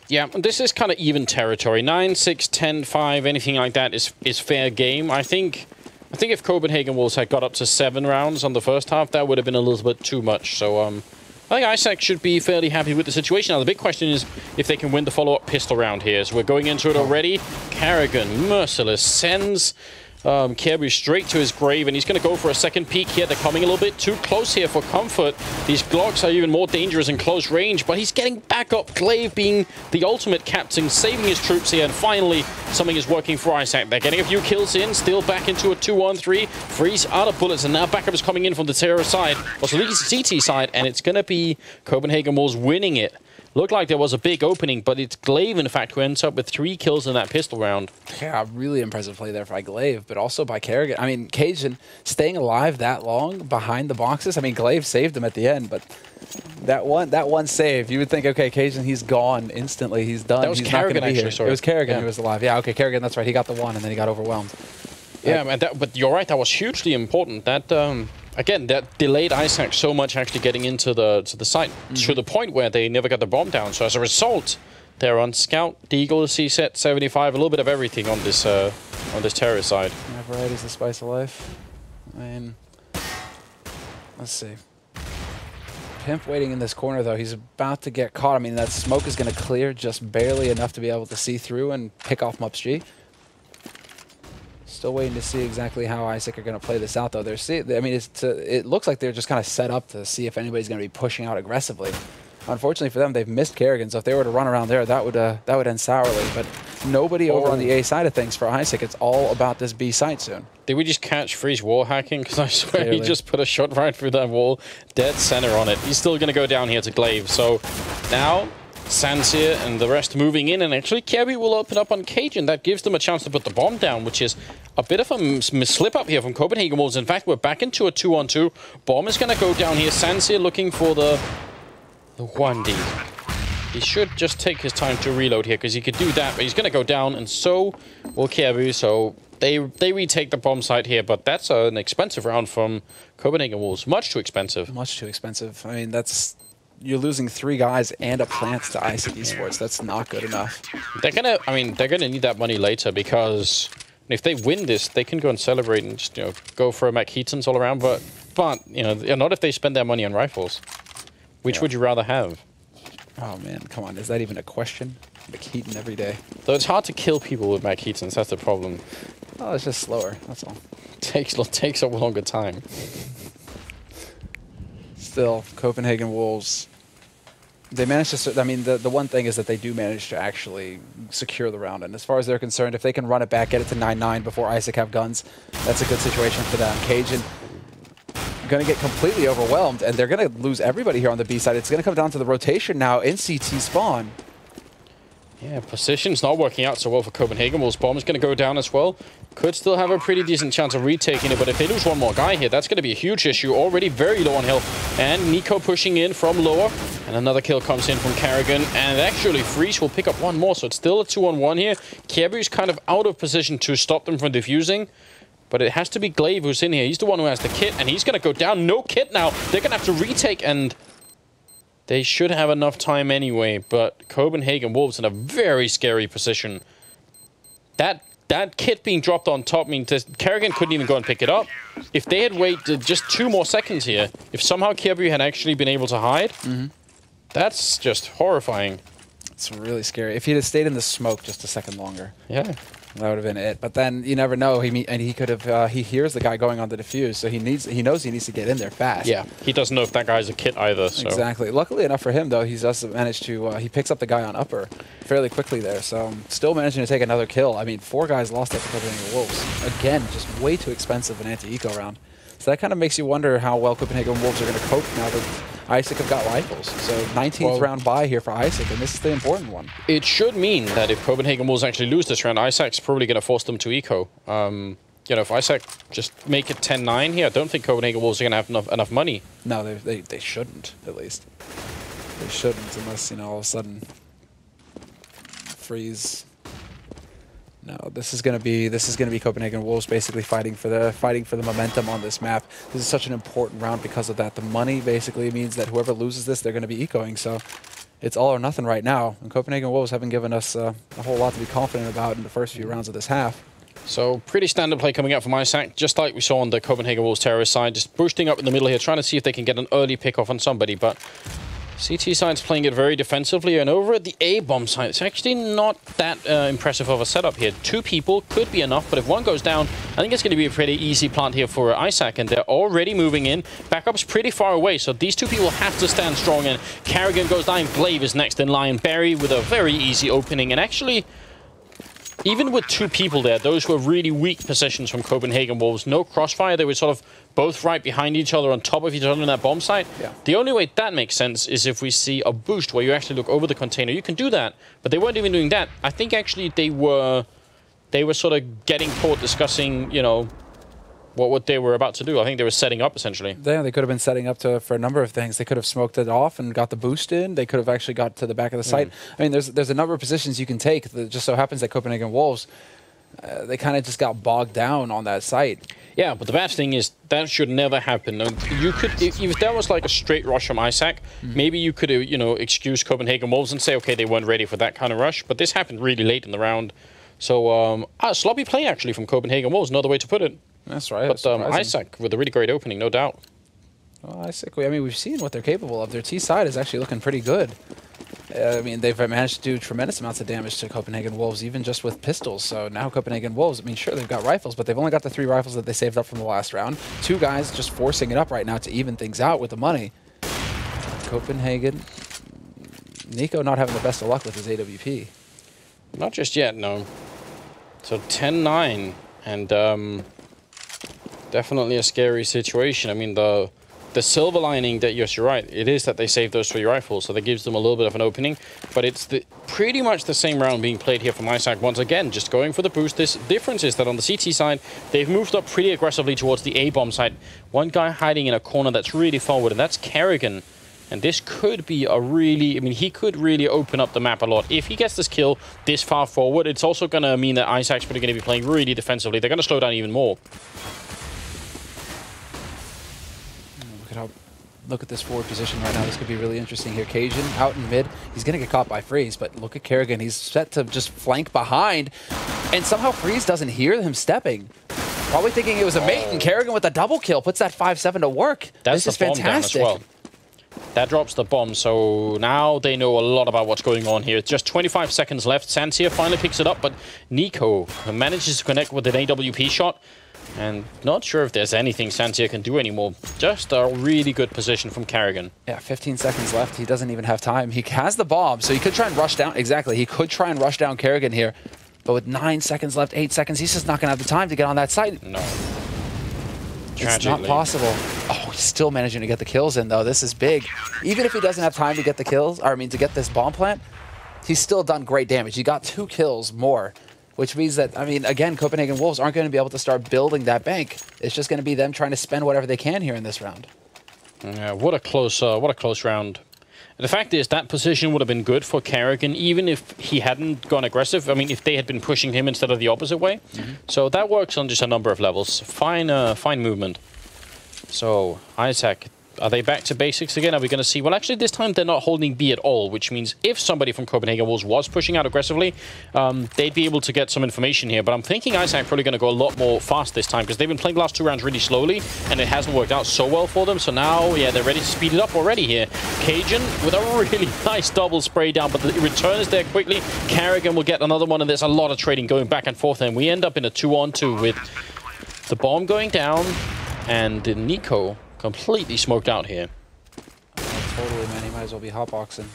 Yeah, this is kind of even territory. 9, 6, 10, 5, anything like that is fair game. I think if Copenhagen Wolves had got up to 7 rounds on the first half, that would have been a little bit too much. So I think Isak should be fairly happy with the situation. Now, the big question is if they can win the follow-up pistol round here. So we're going into it already. Carrigan, merciless, sends Kirby straight to his grave, and he's going to go for a second peek here. They're coming a little bit too close here for comfort. These Glocks are even more dangerous in close range, but he's getting back up. Glaive being the ultimate captain, saving his troops here, and finally something is working for Isak. They're getting a few kills in, still back into a 2-on-3. Freeze out of bullets, and now backup is coming in from the Terror side, also the CT side, and it's going to be Copenhagen Wolves winning it. Looked like there was a big opening, but it's Glaive, in fact, who ends up with 3 kills in that pistol round. Yeah, really impressive play there by Glaive, but also by Carrigan. I mean, Cajun staying alive that long behind the boxes. I mean, Glaive saved him at the end, but that one save, you would think, okay, Cajun, he's gone instantly. He's done. That was he's Carrigan, not going to be actually, here. sorry. It was Carrigan who was alive. Yeah, okay, Carrigan, that's right. He got the one, and then he got overwhelmed. Yeah, man, but you're right. That was hugely important. That again, that delayed Isak so much actually getting into the site to the point where they never got the bomb down. So as a result, they're on scout, deagle, C-set, 75, a little bit of everything on this terror side. Yeah, variety's the spice of life. I mean, let's see. Pimp waiting in this corner, though. He's about to get caught. I mean, that smoke is going to clear just barely enough to be able to see through and pick off MupsG. Still waiting to see exactly how Isak are going to play this out, though. It looks like they're just kind of set up to see if anybody's going to be pushing out aggressively. Unfortunately for them, they've missed Carrigan, so if they were to run around there, that would end sourly. But nobody over on the A side of things for Isak. It's all about this B side soon. Did we just catch Freeze wall hacking? Because I swear Clearly. he just put a shot right through that wall, dead center on it. He's still going to go down here to Glaive. So now Sans here and the rest moving in, and actually Kirby will open up on Cajun. That gives them a chance to put the bomb down, which is a bit of a slip up here from Copenhagen Wolves. In fact, we're back into a 2-on-2. Bomb is going to go down here. Sans here looking for the 1D. He should just take his time to reload here, because he could do that, but he's going to go down, and so will Kirby. So they retake the bomb site here, but that's an expensive round from Copenhagen Wolves. Much too expensive. Much too expensive. I mean, you're losing 3 guys and a plant to Isak eSports. That's not good enough. They're gonna need that money later, because if they win this, they can go and celebrate and just go for a McHeaton's all around. But not if they spend their money on rifles. Which would you rather have? Oh man, come on! Is that even a question? McHeaton every day. Though it's hard to kill people with McHeaton's. That's the problem. Oh, it's just slower. That's all. Takes a longer time. Still, Copenhagen Wolves. They managed to. I mean, the one thing is that they do manage to actually secure the round. And as far as they're concerned, if they can run it back, get it to 9-9 before Isak have guns, that's a good situation for them. Cajun going to get completely overwhelmed, and they're going to lose everybody here on the B side. It's going to come down to the rotation now in CT spawn. Yeah, position's not working out so well for Copenhagen Wolves. Bomb is going to go down as well. Could still have a pretty decent chance of retaking it, but if they lose one more guy here, that's going to be a huge issue. Already very low on health. And Nico pushing in from lower. And another kill comes in from Carrigan. And actually, Freeze will pick up one more, so it's still a 2-on-1 here. Kjaerbye's kind of out of position to stop them from defusing. But it has to be Glaive who's in here. He's the one who has the kit, and he's going to go down. No kit now. They're going to have to retake, and they should have enough time anyway. But Copenhagen Wolves in a very scary position. That kit being dropped on top means Carrigan couldn't even go and pick it up. If they had waited just 2 more seconds here, if somehow Kjaerbye had actually been able to hide, that's just horrifying. It's really scary. If he'd have stayed in the smoke just a second longer. Yeah. That would have been it. But then you never know. He could have. He hears the guy going on the defuse, so he knows he needs to get in there fast. Yeah, he doesn't know if that guy's a kit either. So. Exactly. Luckily enough for him, though, he's also managed to. He picks up the guy on upper fairly quickly there. So still managing to take another kill. I mean, 4 guys lost at the Copenhagen Wolves. Again, just way too expensive an anti-eco round. So that kind of makes you wonder how well Copenhagen Wolves are going to cope now that Isak have got rifles. So 19th round bye here for Isak, and this is the important one. It should mean that if Copenhagen Wolves actually lose this round, Isak's probably going to force them to eco. You know, if Isak just make it 10-9 here, I don't think Copenhagen Wolves are going to have enough money. No, they shouldn't, at least. They shouldn't, unless, you know, all of a sudden Freeze. No, this is gonna be Copenhagen Wolves basically fighting for the momentum on this map. This is such an important round because of that. The money basically means that whoever loses this, they're gonna be ecoing. So it's all or nothing right now. And Copenhagen Wolves haven't given us a whole lot to be confident about in the first few rounds of this half. So pretty standard play coming out from Isak, just like we saw on the Copenhagen Wolves terrorist side, just boosting up in the middle here, trying to see if they can get an early pick off on somebody, but CT side's playing it very defensively, and over at the A-bomb side, it's actually not that impressive of a setup here. 2 people could be enough, but if one goes down, I think it's going to be a pretty easy plant here for Isak, and they're already moving in. Backup's pretty far away, so these 2 people have to stand strong, and Carrigan goes down. Glaive is next in line. Barry with a very easy opening, and actually, even with 2 people there, those were really weak positions from Copenhagen Wolves. No crossfire. They were sort of both right behind each other, on top of each other in that bomb site. Yeah. The only way that makes sense is if we see a boost where you actually look over the container. You can do that, but they weren't even doing that. I think actually they were sort of getting caught discussing, you know, what they were about to do. I think they were setting up, essentially. Yeah, they could have been setting up for a number of things. They could have smoked it off and got the boost in. They could have actually got to the back of the site. I mean, there's a number of positions you can take. It just so happens that Copenhagen Wolves, they kind of just got bogged down on that site. Yeah, but the bad thing is that should never happen. You could, if that was like a straight rush from Isak, maybe you could, you know, excuse Copenhagen Wolves and say, okay, they weren't ready for that kind of rush. But this happened really late in the round. So, sloppy play actually from Copenhagen Wolves, another way to put it. That's right. But Isak with a really great opening, no doubt. Well, Isak, I mean, we've seen what they're capable of. Their T side is actually looking pretty good. I mean, they've managed to do tremendous amounts of damage to Copenhagen Wolves, even just with pistols. So now Copenhagen Wolves, I mean, sure, they've got rifles, but they've only got the 3 rifles that they saved up from the last round. 2 guys just forcing it up right now to even things out with the money. Copenhagen, Nico not having the best of luck with his AWP. Not just yet, no. So 10-9, and definitely a scary situation. I mean, the silver lining that, yes, you're right, it is that they saved those 3 rifles, so that gives them a little bit of an opening. But it's pretty much the same round being played here from Isak once again, just going for the boost. This difference is that on the CT side, they've moved up pretty aggressively towards the A-bomb side. One guy hiding in a corner that's really forward, and that's Carrigan. And this could be a really, I mean, he could really open up the map a lot. If he gets this kill this far forward, it's also going to mean that Isak's probably going to be playing really defensively. They're going to slow down even more. Look at this forward position right now. This could be really interesting here. Cajun out in mid. He's going to get caught by Freeze, but look at Carrigan. He's set to just flank behind, and somehow Freeze doesn't hear him stepping. Probably thinking it was a mate, and Carrigan with a double kill puts that 5-7 to work. This is fantastic. Down as well. That drops the bomb, so now they know a lot about what's going on here. Just 25 seconds left. Santia finally picks it up, but Nico manages to connect with an AWP shot. And not sure if there's anything Santia can do anymore. Just a really good position from Carrigan. Yeah, 15 seconds left. He doesn't even have time. He has the bomb, so he could try and rush down. Exactly. He could try and rush down Carrigan here. But with 9 seconds left, 8 seconds, he's just not going to have the time to get on that site. No. It's not possible. Oh, he's still managing to get the kills in, though. This is big. Even if he doesn't have time to get the kills, or I mean, to get this bomb plant, he's still done great damage. He got 2 kills more, which means that, I mean, again, Copenhagen Wolves aren't going to be able to start building that bank. It's just going to be them trying to spend whatever they can here in this round. Yeah, what a close round. The fact is, that position would have been good for Carrigan, even if he hadn't gone aggressive. I mean, if they had been pushing him instead of the opposite way. So that works on just a number of levels. Fine movement. So, Isak, are they back to basics again? Are we going to see... Well, actually, this time they're not holding B at all, which means if somebody from Copenhagen Wolves was pushing out aggressively, they'd be able to get some information here. But I'm thinking Isak probably going to go a lot more fast this time, because they've been playing the last 2 rounds really slowly, and it hasn't worked out so well for them. So now, yeah, they're ready to speed it up already here. Cajun with a really nice double spray down, but the return is there quickly. Carrigan will get another one, and there's a lot of trading going back and forth, and we end up in a 2-on-2 with the bomb going down, and Nico completely smoked out here. Totally, man. He might as well be hotboxing.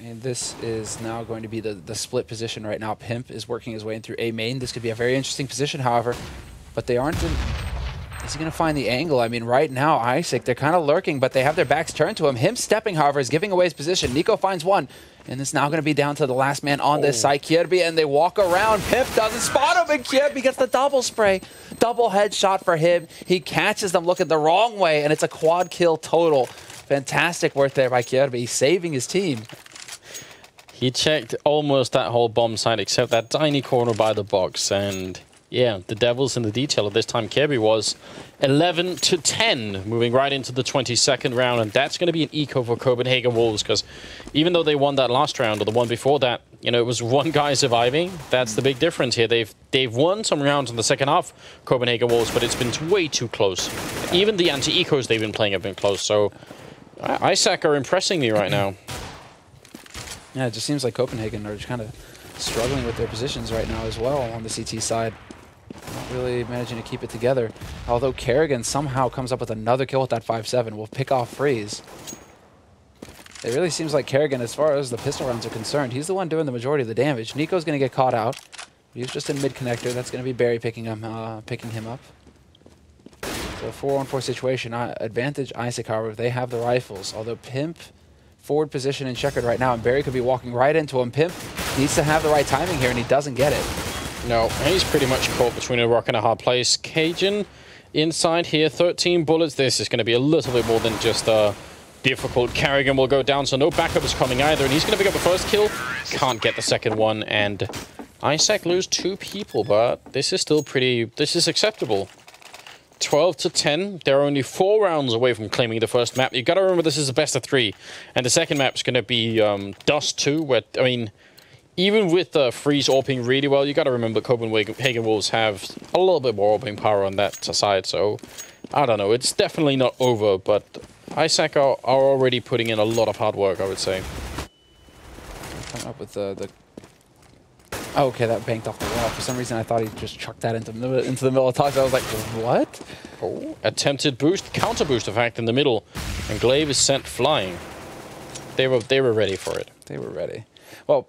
And this is now going to be the split position right now. Pimp is working his way in through A main. This could be a very interesting position, however. But they aren't in... Is he going to find the angle? I mean, right now, Isak, they're kind of lurking, but they have their backs turned to him. Him stepping, however, is giving away his position. Nico finds one. And it's now going to be down to the last man on this side, Kierby, and they walk around. Pimp doesn't spot him, and Kierby gets the double spray. Double headshot for him. He catches them looking the wrong way, and it's a quad kill total. Fantastic work there by Kierby, saving his team. He checked almost that whole bomb site, except that tiny corner by the box, and... yeah, the devil's in the detail of this time. Kirby was 11-10, moving right into the 22nd round, and that's going to be an eco for Copenhagen Wolves, because even though they won that last round, or the one before that, you know, it was one guy surviving. That's the big difference here. They've won some rounds in the second half, Copenhagen Wolves, but it's been way too close. Even the anti-ecos they've been playing have been close, so Isak are impressing me right now. Yeah, it just seems like Copenhagen are just kind of struggling with their positions right now as well on the CT side. Not really managing to keep it together. Although Kerrigan somehow comes up with another kill with that 5-7. Will pick off Freeze. It really seems like Kerrigan, as far as the pistol rounds are concerned, he's the one doing the majority of the damage. Nico's going to get caught out. He's just in mid-connector. That's going to be Barry picking him up. So 4-on-4 situation. Advantage Isak, however, they have the rifles. Although Pimp, forward position in checkered right now, and Barry could be walking right into him. Pimp needs to have the right timing here, and he doesn't get it. No, he's pretty much caught between a rock and a hard place. Cajun inside here, 13 bullets. This is going to be a little bit more than just difficult. Carrigan will go down, so no backup is coming either, and he's going to pick up the first kill. Can't get the second one, and Isak lose 2 people, but this is still pretty... this is acceptable. 12-10. They're only 4 rounds away from claiming the first map. You got to remember this is a best of 3, and the second map is going to be Dust 2, where, I mean... even with Freeze AWPing really well, you got to remember Copenhagen Wolves have a little bit more AWPing power on that side, so I don't know. It's definitely not over, but Isak are already putting in a lot of hard work, I would say. Coming up with the... Oh, okay, that banked off the wall. For some reason, I thought he just chucked that into the middle of talks. I was like, what? Oh, attempted boost, counter boost, in fact, in the middle, and Glaive is sent flying. They were ready for it. They were ready. Well...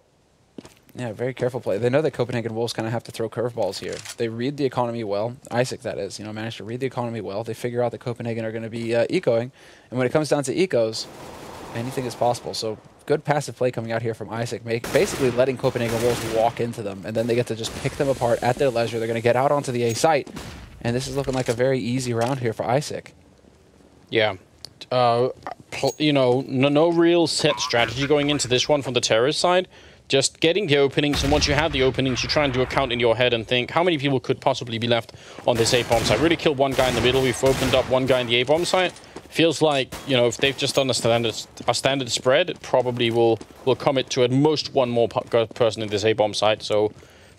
yeah, very careful play. They know that Copenhagen Wolves kind of have to throw curveballs here. They read the economy well. Isak, that is, managed to read the economy well. They figure out that Copenhagen are going to be ecoing. And when it comes down to ecos, anything is possible. So good passive play coming out here from Isak, basically letting Copenhagen Wolves walk into them. And then they get to just pick them apart at their leisure. They're going to get out onto the A site. And this is looking like a very easy round here for Isak. Yeah. No real set strategy going into this one from the terrorist side. Just getting the openings, and once you have the openings, you try and do a count in your head and think, how many people could possibly be left on this A-bomb site? Really killed one guy in the middle. We've opened up one guy in the A-bomb site. Feels like, if they've just done a standard spread, it probably will commit to at most one more person in this A-bomb site. So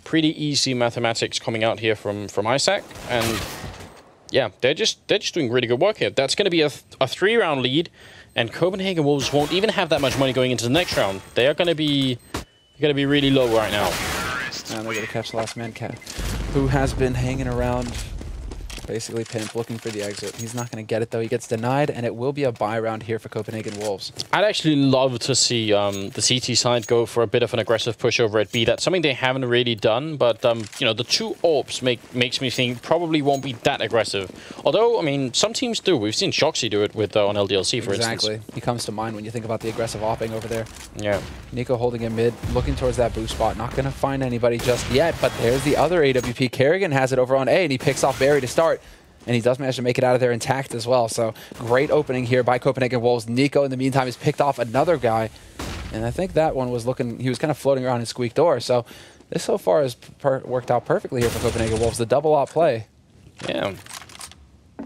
pretty easy mathematics coming out here from Isak. And yeah, they're just doing really good work here. That's going to be a 3-round lead, and Copenhagen Wolves won't even have that much money going into the next round. They are going to be... you're going to be really low right now. And they're going to catch the last man cat, who has been hanging around Basically, Pimp looking for the exit. He's not going to get it, though. He gets denied, and it will be a buy round here for Copenhagen Wolves. I'd actually love to see the CT side go for a bit of an aggressive push over at B. That's something they haven't really done, but you know, the 2 AWPs makes me think probably won't be that aggressive. Although, I mean, some teams do. We've seen Shoxy do it with on LDLC, for instance. Exactly. He comes to mind when you think about the aggressive AWPing over there. Yeah. Nico holding him mid, looking towards that boost spot. Not going to find anybody just yet, but there's the other AWP. Kerrigan has it over on A, and he picks off Barry to start. And he does manage to make it out of there intact as well. So great opening here by Copenhagen Wolves. Nico, in the meantime, has picked off another guy. And I think that one was looking, he was kind of floating around in squeak door. So this so far has worked out perfectly here for Copenhagen Wolves. The double op play. Yeah.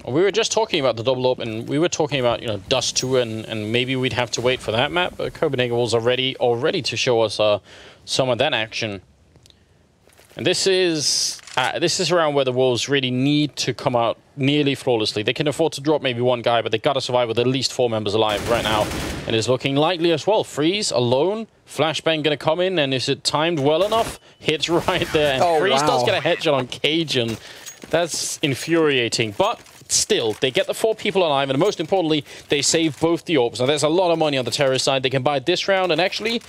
We were just talking about the double op, and we were talking about, you know, Dust 2, and maybe we'd have to wait for that map. But Copenhagen Wolves are ready already to show us some of that action. And this is around where the Wolves really need to come out nearly flawlessly. They can afford to drop maybe 1 guy, but they got to survive with at least 4 members alive right now. And it's looking likely as well. Freeze alone. Flashbang going to come in, and is it timed well enough? Hits right there. And Freeze does get a headshot on Cajun. That's infuriating. But still, they get the 4 people alive, and most importantly, they save both the AWPs. Now, there's a lot of money on the terrorist side. They can buy this round, and actually,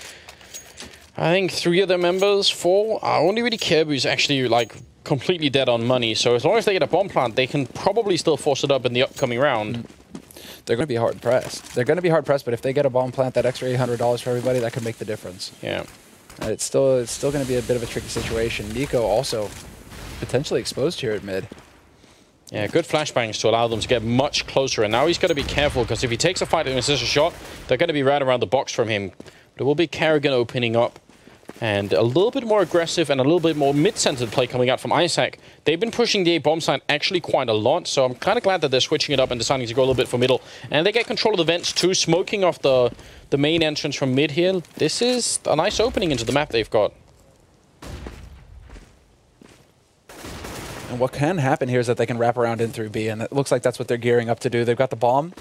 I think 3 of their members, 4, only really Kirby's actually, like, completely dead on money. So as long as they get a bomb plant, they can probably still force it up in the upcoming round. They're going to be hard pressed. They're going to be hard pressed, but if they get a bomb plant, that extra $800 for everybody, that could make the difference. Yeah. It's still going to be a bit of a tricky situation. Nico also potentially exposed here at mid. Yeah, good flashbangs to allow them to get much closer. And now he's got to be careful, because if he takes a fight and misses a shot, they're going to be right around the box from him. There will be Kerrigan opening up. And a little bit more aggressive and a little bit more mid-centered play coming out from Isak. They've been pushing the A-bomb side actually quite a lot, so I'm kind of glad that they're switching it up and deciding to go a little bit for middle. And they get control of the vents too, smoking off the main entrance from mid here. This is a nice opening into the map they've got. And what can happen here is that they can wrap around in through B, and it looks like that's what they're gearing up to do. They've got the bomb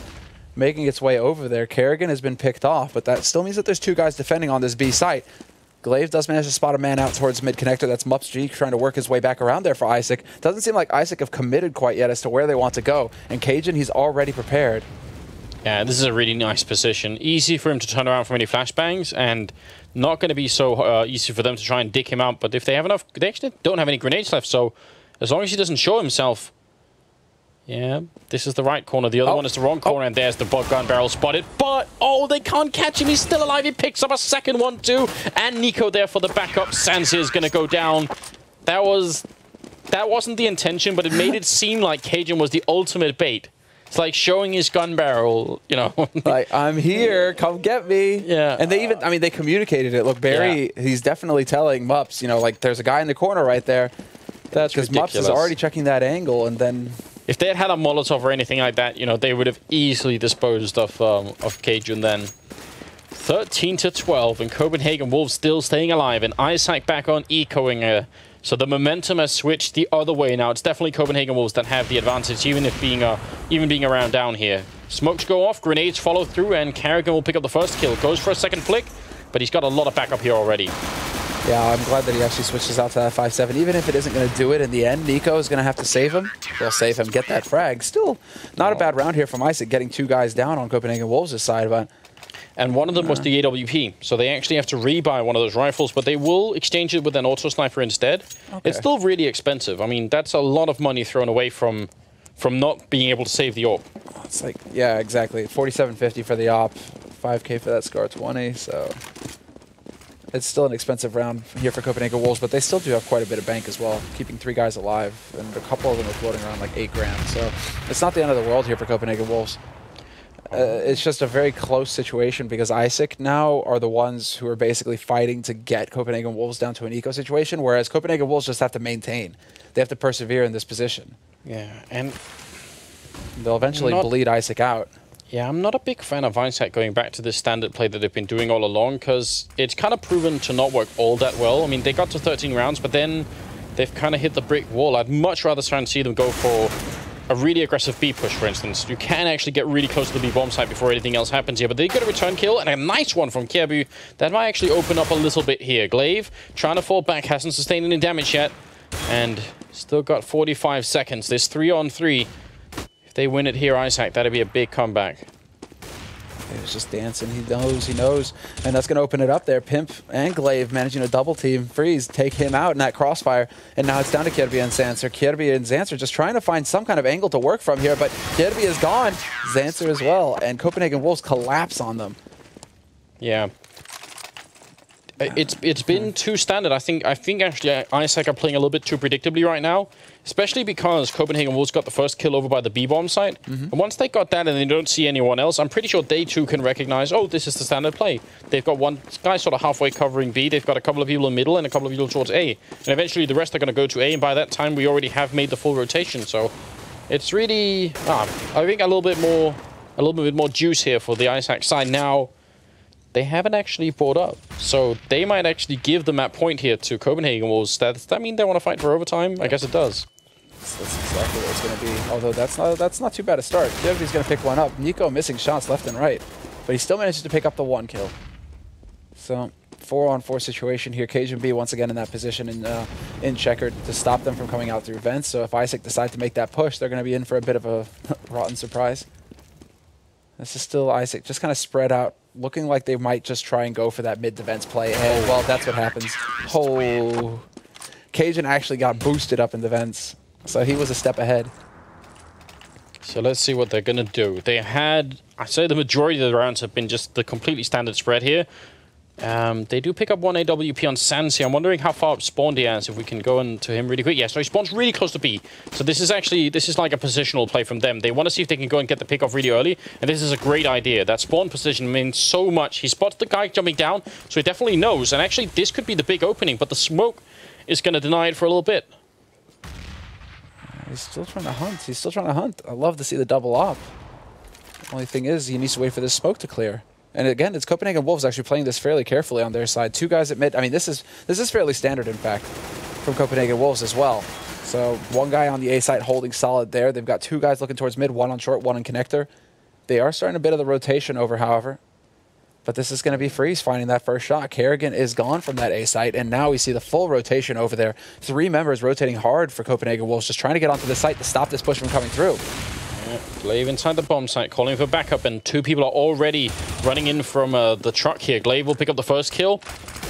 making its way over there. Kerrigan has been picked off, but that still means that there's 2 guys defending on this B site. Glaive does manage to spot a man out towards mid-connector. That's Mups G trying to work his way back around there for Isak. Doesn't seem like Isak have committed quite yet as to where they want to go. And Cajun, he's already prepared. Yeah, this is a really nice position. Easy for him to turn around from any flashbangs, and not going to be so easy for them to try and dig him out. But if they have enough, they actually don't have any grenades left, so as long as he doesn't show himself. Yeah, this is the right corner. The other one is the wrong corner, and there's the gun barrel spotted. But, oh, they can't catch him. He's still alive. He picks up a second one, too. And Nico there for the backup. Sansi is going to go down. That wasn't the intention, but it made it seem like Cajun was the ultimate bait. It's like showing his gun barrel, you know. Like, I'm here. Come get me. Yeah. And they even, I mean, they communicated it. Look, Barry, he's definitely telling Mups, you know, like, there's a guy in the corner right there. That's ridiculous. Because Mups is already checking that angle, and then... If they had had a Molotov or anything like that, you know, they would have easily disposed of Cajun then. 13-12, and Copenhagen Wolves still staying alive, and Isak back on ecoing. So the momentum has switched the other way now. It's definitely Copenhagen Wolves that have the advantage, even if being around down here. Smokes go off, grenades follow through, and Kerrigan will pick up the first kill. Goes for a second flick, but he's got a lot of backup here already. Yeah, I'm glad that he actually switches out to that 5-7. Even if it isn't going to do it in the end, Nico is going to have to save him. They'll save him, get that frag. Still not a bad round here from Isak, getting 2 guys down on Copenhagen Wolves' side. But and one of them was the AWP, so they actually have to rebuy one of those rifles, but they will exchange it with an auto sniper instead. Okay. It's still really expensive. I mean, that's a lot of money thrown away from not being able to save the AWP. It's like, yeah, exactly. 47.50 for the AWP, 5K for that Scar 20, so... It's still an expensive round here for Copenhagen Wolves, but they still do have quite a bit of bank as well, keeping 3 guys alive, and a couple of them are floating around like 8 grand. So it's not the end of the world here for Copenhagen Wolves. It's just a very close situation because Isak now are the ones who are basically fighting to get Copenhagen Wolves down to an eco situation, whereas Copenhagen Wolves just have to maintain. They have to persevere in this position. Yeah, and they'll eventually bleed Isak out. Yeah, I'm not a big fan of Isak going back to this standard play that they've been doing all along, because it's kind of proven to not work all that well. I mean, they got to 13 rounds, but then they've kind of hit the brick wall. I'd much rather try and see them go for a really aggressive B push, for instance. You can actually get really close to the B bomb site before anything else happens here, but they get a return kill, and a nice one from Kjaerbye. That might actually open up a little bit here. Glaive trying to fall back, hasn't sustained any damage yet. And still got 45 seconds. This 3-on-3. If they win it here, Isak, that'd be a big comeback. He was just dancing. He knows. And that's going to open it up there. Pimp and Glaive managing a double team. Freeze, take him out in that crossfire. And now it's down to Kjerby and Zancer. Kjerby and Zancer just trying to find some kind of angle to work from here. But Kjerby is gone. Zancer as well. And Copenhagen Wolves collapse on them. Yeah. It's been too standard. I think actually Isak are playing a little bit too predictably right now, especially because Copenhagen Wolves got the first kill over by the B-bomb site. And once they got that and they don't see anyone else, I'm pretty sure they too can recognize, oh, this is the standard play. They've got one guy sort of halfway covering B, they've got a couple of people in middle and a couple of people towards A. And eventually the rest are going to go to A, and by that time we already have made the full rotation. So it's really, I think a little bit more juice here for the Isak side now. They haven't actually brought up, so they might actually give the map point here to Copenhagen Wolves. Does that mean they want to fight for overtime? I guess it does. That's exactly what it's going to be. Although that's not too bad a start. Kjerby's going to pick one up. Nico missing shots left and right, but he still manages to pick up the 1 kill. So 4-on-4 situation here. Cajun B once again in that position in checkered to stop them from coming out through vents. So if Isak decides to make that push, they're going to be in for a bit of a rotten surprise. This is still Isak, just kind of spread out, looking like they might just try and go for that mid-defense play. And, well, that's what happens. Oh, Cajun actually got boosted up in the vents, so he was a step ahead. So let's see what they're going to do. They had, I say the majority of the rounds have been just the completely standard spread here. They do pick up 1 AWP on Sansi. I'm wondering how far up spawned he is, if we can go into him really quick. Yeah, so he spawns really close to B. So this is like a positional play from them. They want to see if they can go and get the pick off really early, and this is a great idea. That spawn position means so much. He spots the guy jumping down, so he definitely knows. And actually, this could be the big opening, but the smoke is going to deny it for a little bit. He's still trying to hunt. He's still trying to hunt. I love to see the double up. The only thing is, he needs to wait for this smoke to clear. And again, it's Copenhagen Wolves actually playing this fairly carefully on their side. 2 guys at mid. I mean, this is fairly standard, in fact, from Copenhagen Wolves as well. So 1 guy on the A side holding solid there. They've got 2 guys looking towards mid, 1 on short, 1 on connector. They are starting a bit of the rotation over, however. But this is going to be Freeze finding that first shot. Kerrigan is gone from that A site, and now we see the full rotation over there. 3 members rotating hard for Copenhagen Wolves, just trying to get onto the site to stop this push from coming through. Glaive inside the bomb site, calling for backup, and 2 people are already running in from the truck here. Glaive will pick up the first kill.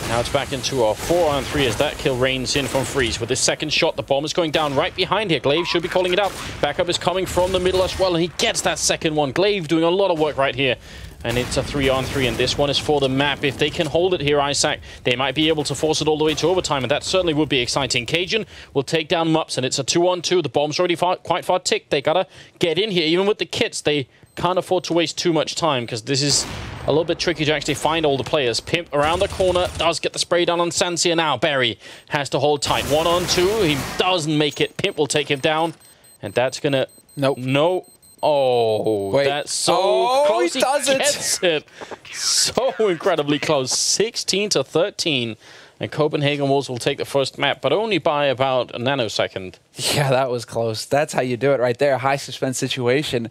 Now it's back into a 4-on-3 as that kill rains in from Freeze. With his second shot, the bomb is going down right behind here. Glaive should be calling it out. Backup is coming from the middle as well, and he gets that second one. Glaive doing a lot of work right here. And it's a 3-on-3, and this one is for the map. If they can hold it here, Isak, they might be able to force it all the way to overtime, and that certainly would be exciting. Cajun will take down Mups, and it's a 2-on-2. The bomb's already quite far ticked. They gotta get in here. Even with the kits, they can't afford to waste too much time, because this is a little bit tricky to actually find all the players. Pimp around the corner, does get the spray down on Sansia now. Barry has to hold tight. 1-on-2, he doesn't make it. Pimp will take him down, and that's gonna... Nope. No. Oh, wait. That's so close. He does gets it. So incredibly close. 16-13. And Copenhagen Wolves will take the first map, but only by about a nanosecond. Yeah, that was close. That's how you do it right there. High suspense situation.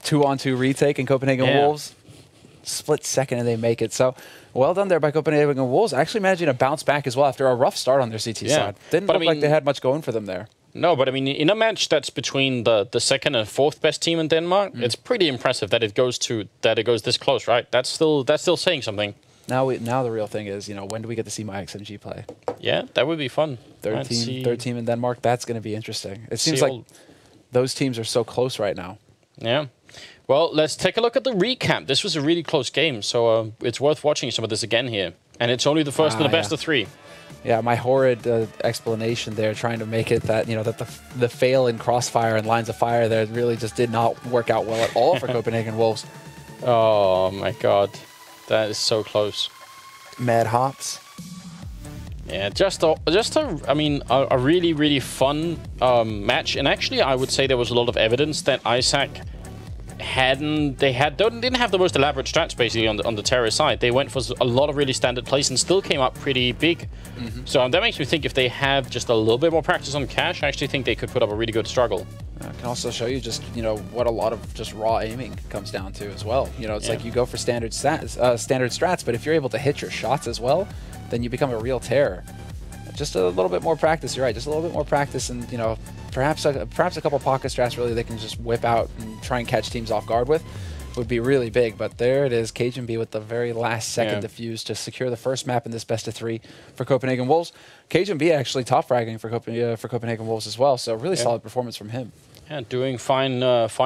2-on-2 retake in Copenhagen Wolves. Split second and they make it. So well done there by Copenhagen Wolves. Actually managing to bounce back as well after a rough start on their CT side. Didn't look like they had much going for them there. No, but I mean, in a match that's between the 2nd and 4th best team in Denmark, it's pretty impressive that it goes this close, right? That's still saying something. Now the real thing is, you know, when do we get to see my XMG play? Yeah, that would be fun. Third team in Denmark. That's going to be interesting. It seems like those teams are so close right now. Yeah. Well, let's take a look at the recap. This was a really close game, so it's worth watching some of this again here. And it's only the first of the best of 3. Yeah, my horrid explanation there, trying to make it that, you know, that the fail in Crossfire and Lines of Fire there really just did not work out well at all for Copenhagen Wolves. Oh my god, that is so close. Mad hops. Yeah, just a really fun match, and actually I would say there was a lot of evidence that Isak didn't have the most elaborate strats basically on the terrorist side. They went for a lot of really standard plays and still came up pretty big. So that makes me think if they have just a little bit more practice on cash, I actually think they could put up a really good struggle. I can also show you just, you know, what a lot of just raw aiming comes down to as well. You know, it's like you go for standard strats, but if you're able to hit your shots as well, then you become a real terror. just a little bit more practice. You're right, just a little bit more practice, and you know, perhaps a couple pocket strats really they can just whip out and try and catch teams off guard with would be really big. But there it is, Cajun B with the very last second defuse to secure the first map in this best of 3 for Copenhagen Wolves. Cajun B actually top fragging for Copenhagen Wolves as well, so really solid performance from him. Yeah, doing fine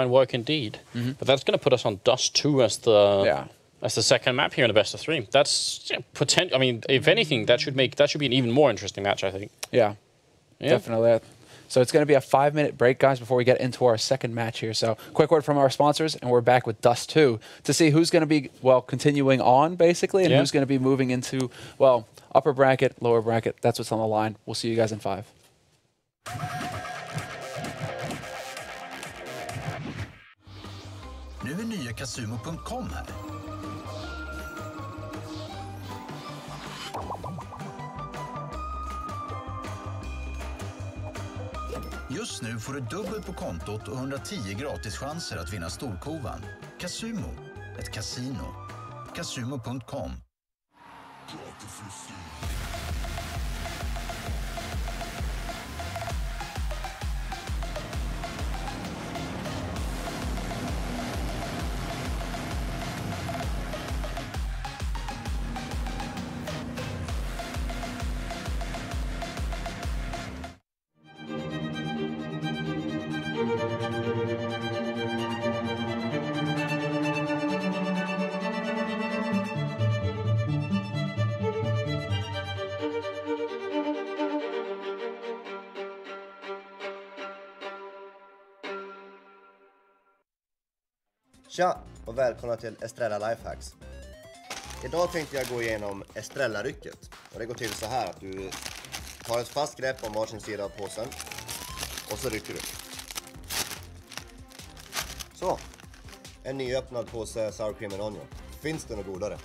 work indeed. But that's going to put us on Dust 2 as the second map here in the best of 3. That's potential. I mean, if anything, that should be an even more interesting match, I think. Yeah. Definitely. So it's going to be a 5-minute break, guys, before we get into our second match here. So quick word from our sponsors, and we're back with Dust 2 to see who's going to be, well, continuing on, basically, and who's going to be moving into, well, upper bracket, lower bracket. That's what's on the line. We'll see you guys in 5. Nu är nya Casumo.com här. Just nu får du dubbelt på kontot och 110 gratis chanser att vinna storkovan. Casumo, ett kasino. Casumo.com. Tja och välkomna till Estrella Lifehacks. Idag tänkte jag gå igenom Estrella-rycket. Och det går till så här att du tar ett fast grepp om varsin sida av påsen och så rycker du. Så, en nyöppnad påse sour cream and onion. Finns det något godare?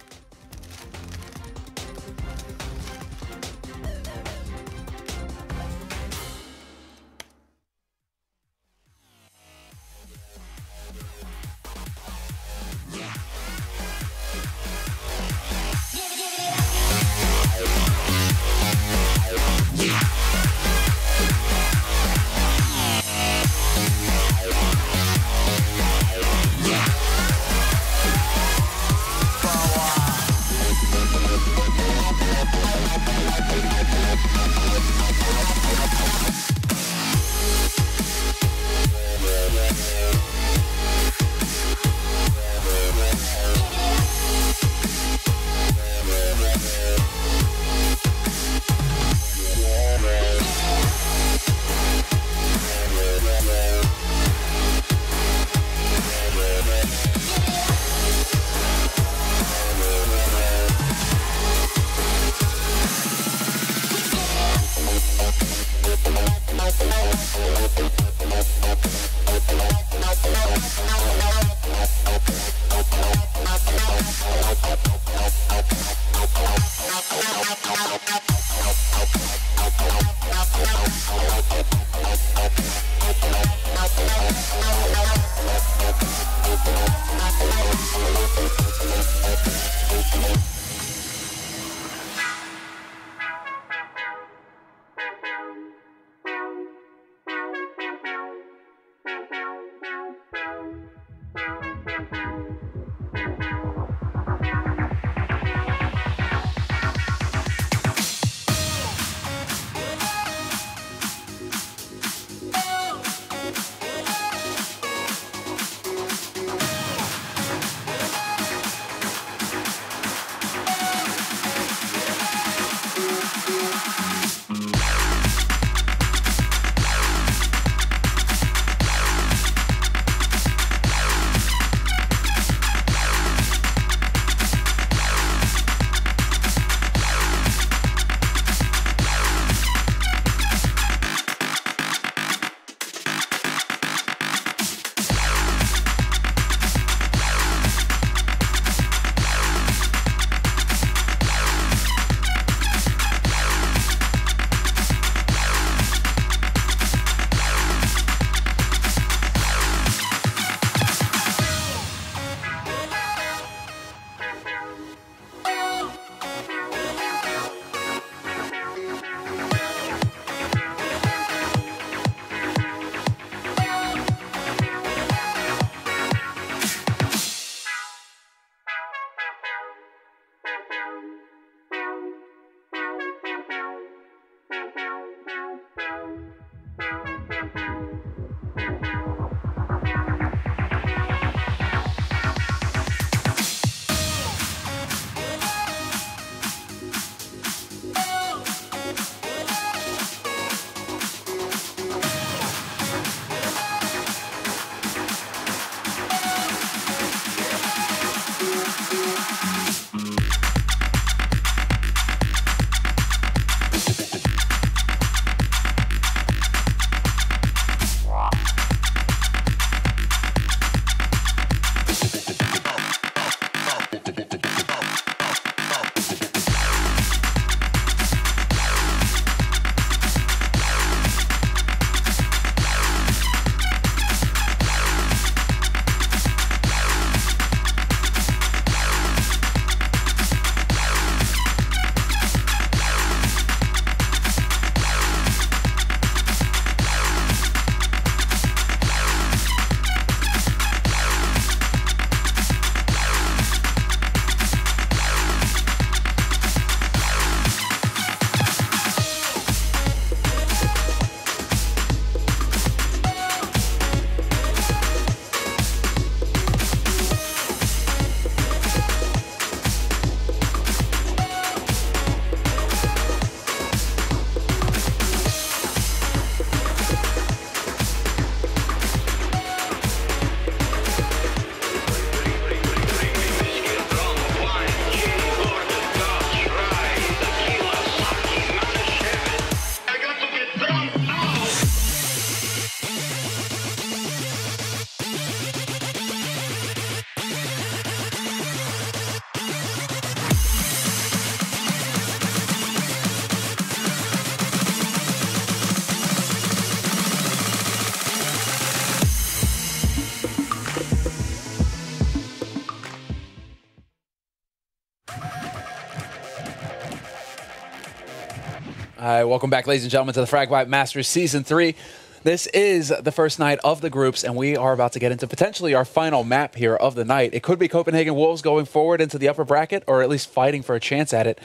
Hi, welcome back, ladies and gentlemen, to the FBM Masters Season 3. This is the first night of the groups, and we are about to get into potentially our final map here of the night. It could be Copenhagen Wolves going forward into the upper bracket, or at least fighting for a chance at it.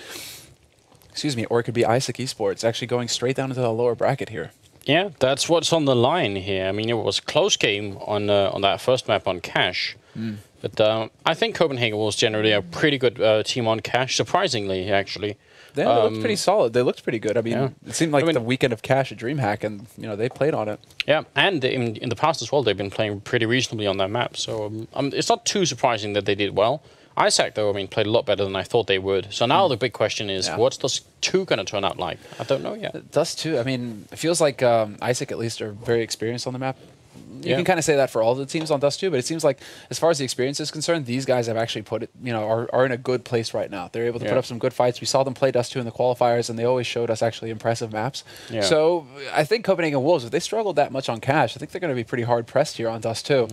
Excuse me, or it could be Isak eSports actually going straight down into the lower bracket here. Yeah, that's what's on the line here. I mean, it was a close game on that first map on Cash. But I think Copenhagen Wolves generally a pretty good team on Cash, surprisingly, actually. They looked pretty solid. They looked pretty good. I mean, it seemed like the weekend of Cash at DreamHack, and they played on it. Yeah, and in the past as well, they've been playing pretty reasonably on that map. So it's not too surprising that they did well. Isak, though, I mean, played a lot better than I thought they would. So now the big question is, what's Dust 2 going to turn out like? I don't know yet. Dust 2, I mean, it feels like Isak at least are very experienced on the map. You can kind of say that for all the teams on Dust 2, but it seems like as far as the experience is concerned, these guys have actually put it, are in a good place right now. They're able to put up some good fights. We saw them play Dust 2 in the qualifiers, and they always showed us actually impressive maps. So I think Copenhagen Wolves, if they struggled that much on Cash, I think they're going to be pretty hard pressed here on Dust 2.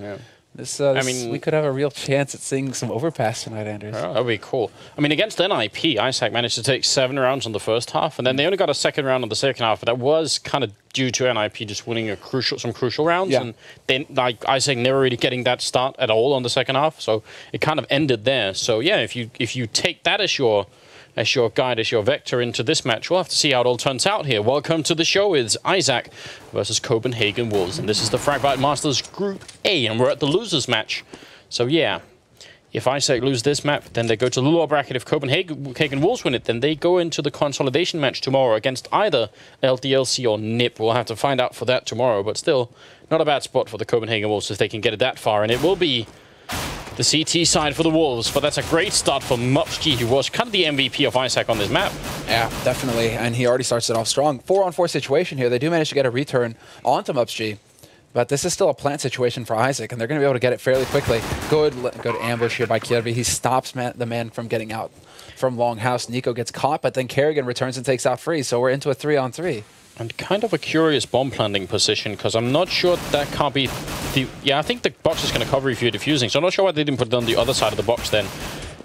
I mean, we could have a real chance at seeing some overpass tonight, Anders. Oh, that would be cool. I mean, against NIP, Isak managed to take 7 rounds on the first half, and then they only got a second round on the second half, but that was kind of due to NIP just winning some crucial rounds, and then Isak never really getting that start at all on the second half, so it kind of ended there. So yeah, if you take that as your guide, as your vector into this match, we'll have to see how it all turns out here. Welcome to the show. It's Isak versus Copenhagen Wolves, and this is the FBM Masters Group A, and we're at the losers match. So yeah, if Isak lose this map, then they go to the lower bracket. If Copenhagen Wolves win it, then they go into the consolidation match tomorrow against either LDLC or NIP. We'll have to find out for that tomorrow, but still, not a bad spot for the Copenhagen Wolves if they can get it that far, and it will be the CT side for the Wolves, but that's a great start for Mupsg, who was kind of the MVP of Isak on this map. Yeah, definitely, and he already starts it off strong. 4-on-4 situation here. They do manage to get a return onto Mupsg, but this is still a plant situation for Isak, and they're going to be able to get it fairly quickly. Good ambush here by Kjærby. He stops the man from getting out from Longhouse. Nico gets caught, but then Kerrigan returns and takes out Freeze, so we're into a 3-on-3. And kind of a curious bomb planting position, because I'm not sure that can't be the... Yeah, I think the box is going to cover if you're defusing, so I'm not sure why they didn't put it on the other side of the box then.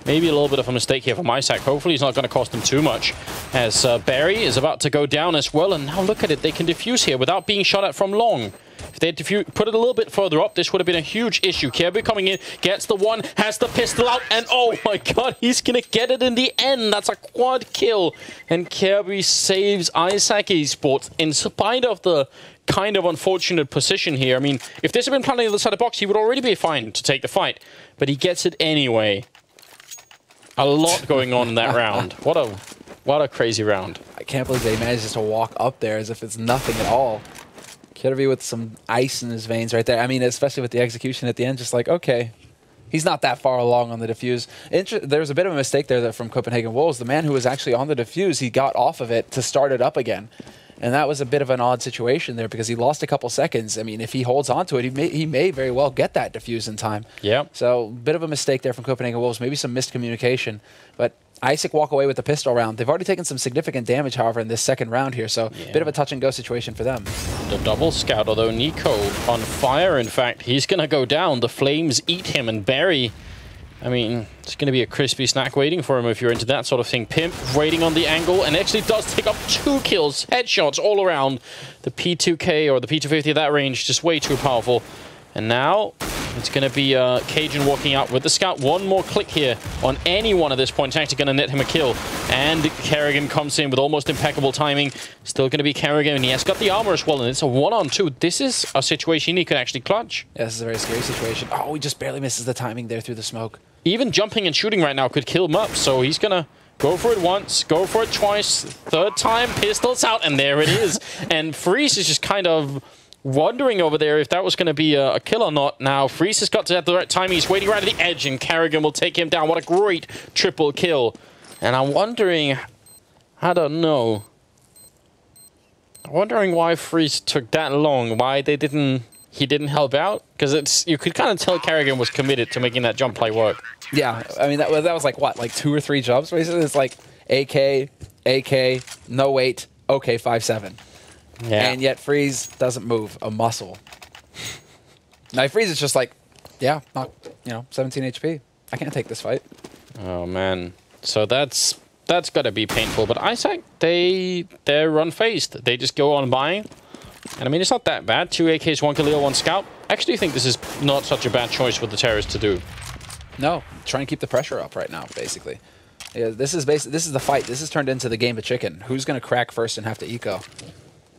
Maybe a little bit of a mistake here from Isak. Hopefully it's not going to cost them too much, as Barry is about to go down as well. And now look at it, they can defuse here without being shot at from long. If they had put it a little bit further up, this would have been a huge issue. Kjærby coming in, gets the one, has the pistol out, and oh my god, he's going to get it in the end. That's a quad kill. And Kjærby saves Isak eSports in spite of the kind of unfortunate position here. I mean, if this had been planted on the other side of the box, he would already be fine to take the fight. But he gets it anyway. A lot going on in that round. What a crazy round. I can't believe they manages to walk up there as if it's nothing at all. Kjærby with some ice in his veins right there. I mean, especially with the execution at the end, just like, okay, he's not that far along on the defuse. There's a bit of a mistake there from Copenhagen Wolves. The man who was actually on the defuse, he got off of it to start it up again. And that was a bit of an odd situation there because he lost a couple seconds. I mean, if he holds on to it, he may very well get that defuse in time. Yeah. So, a bit of a mistake there from Copenhagen Wolves. Maybe some miscommunication. But Isak walk away with the pistol round. They've already taken some significant damage, however, in this second round here. So, a bit of a touch-and-go situation for them. The double scout, although Nico on fire, in fact. He's going to go down. The flames eat him, and Barry... I mean, it's going to be a crispy snack waiting for him if you're into that sort of thing. Pimp waiting on the angle and actually does take up 2 kills. Headshots all around. The P2K or the P250 at that range, just way too powerful. And now it's going to be Cajun walking out with the scout. One more click here on anyone at this point. It's actually going to net him a kill. And Kerrigan comes in with almost impeccable timing. Still going to be Kerrigan, and he has got the armor as well. And it's a 1-on-2. This is a situation he could actually clutch. Yeah, this is a very scary situation. Oh, he just barely misses the timing there through the smoke. Even jumping and shooting right now could kill him up, so he's gonna go for it once, go for it twice, third time, pistols out, and there it is. And Freeze is just kind of wondering over there if that was gonna be a kill or not. Now, Freeze has got to have the right time. He's waiting right at the edge, and Kerrigan will take him down. What a great triple kill. And I'm wondering, I don't know. I'm wondering why Freeze took that long, why he didn't help out, because you could kind of tell Kerrigan was committed to making that jump play work. Yeah, I mean that was like what, like 2 or 3 jumps basically. It's like AK, no wait, okay 5-7, and yet Freeze doesn't move a muscle. Now Freeze is just like, yeah, not 17 HP. I can't take this fight. Oh man, so that's that's gotta be painful. But Isak, they're unfazed. They just go on buying. And I mean, it's not that bad. 2 AKs, 1 Khalil, 1 Scout. I actually think this is not such a bad choice for the terrorists to do. No, try and keep the pressure up right now, basically. Yeah, this is the fight. This has turned into the game of chicken. Who's going to crack first and have to eco?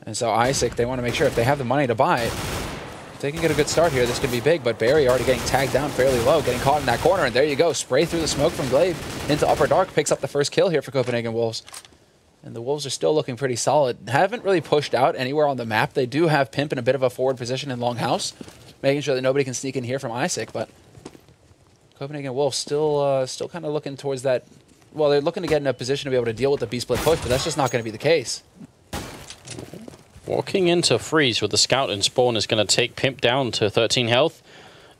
And so Isak, they want to make sure if they have the money to buy it, if they can get a good start here, this could be big. But Barry already getting tagged down fairly low, getting caught in that corner. And there you go. Spray through the smoke from Glaive into Upper Dark. Picks up the first kill here for Copenhagen Wolves. And the Wolves are still looking pretty solid. Haven't really pushed out anywhere on the map. They do have Pimp in a bit of a forward position in Longhouse, making sure that nobody can sneak in here from Isak. But Copenhagen Wolves still kind of looking towards that. Well, they're looking to get in a position to be able to deal with the B-split push, but that's just not going to be the case. Walking into Freeze with the Scout and Spawn is going to take Pimp down to 13 health.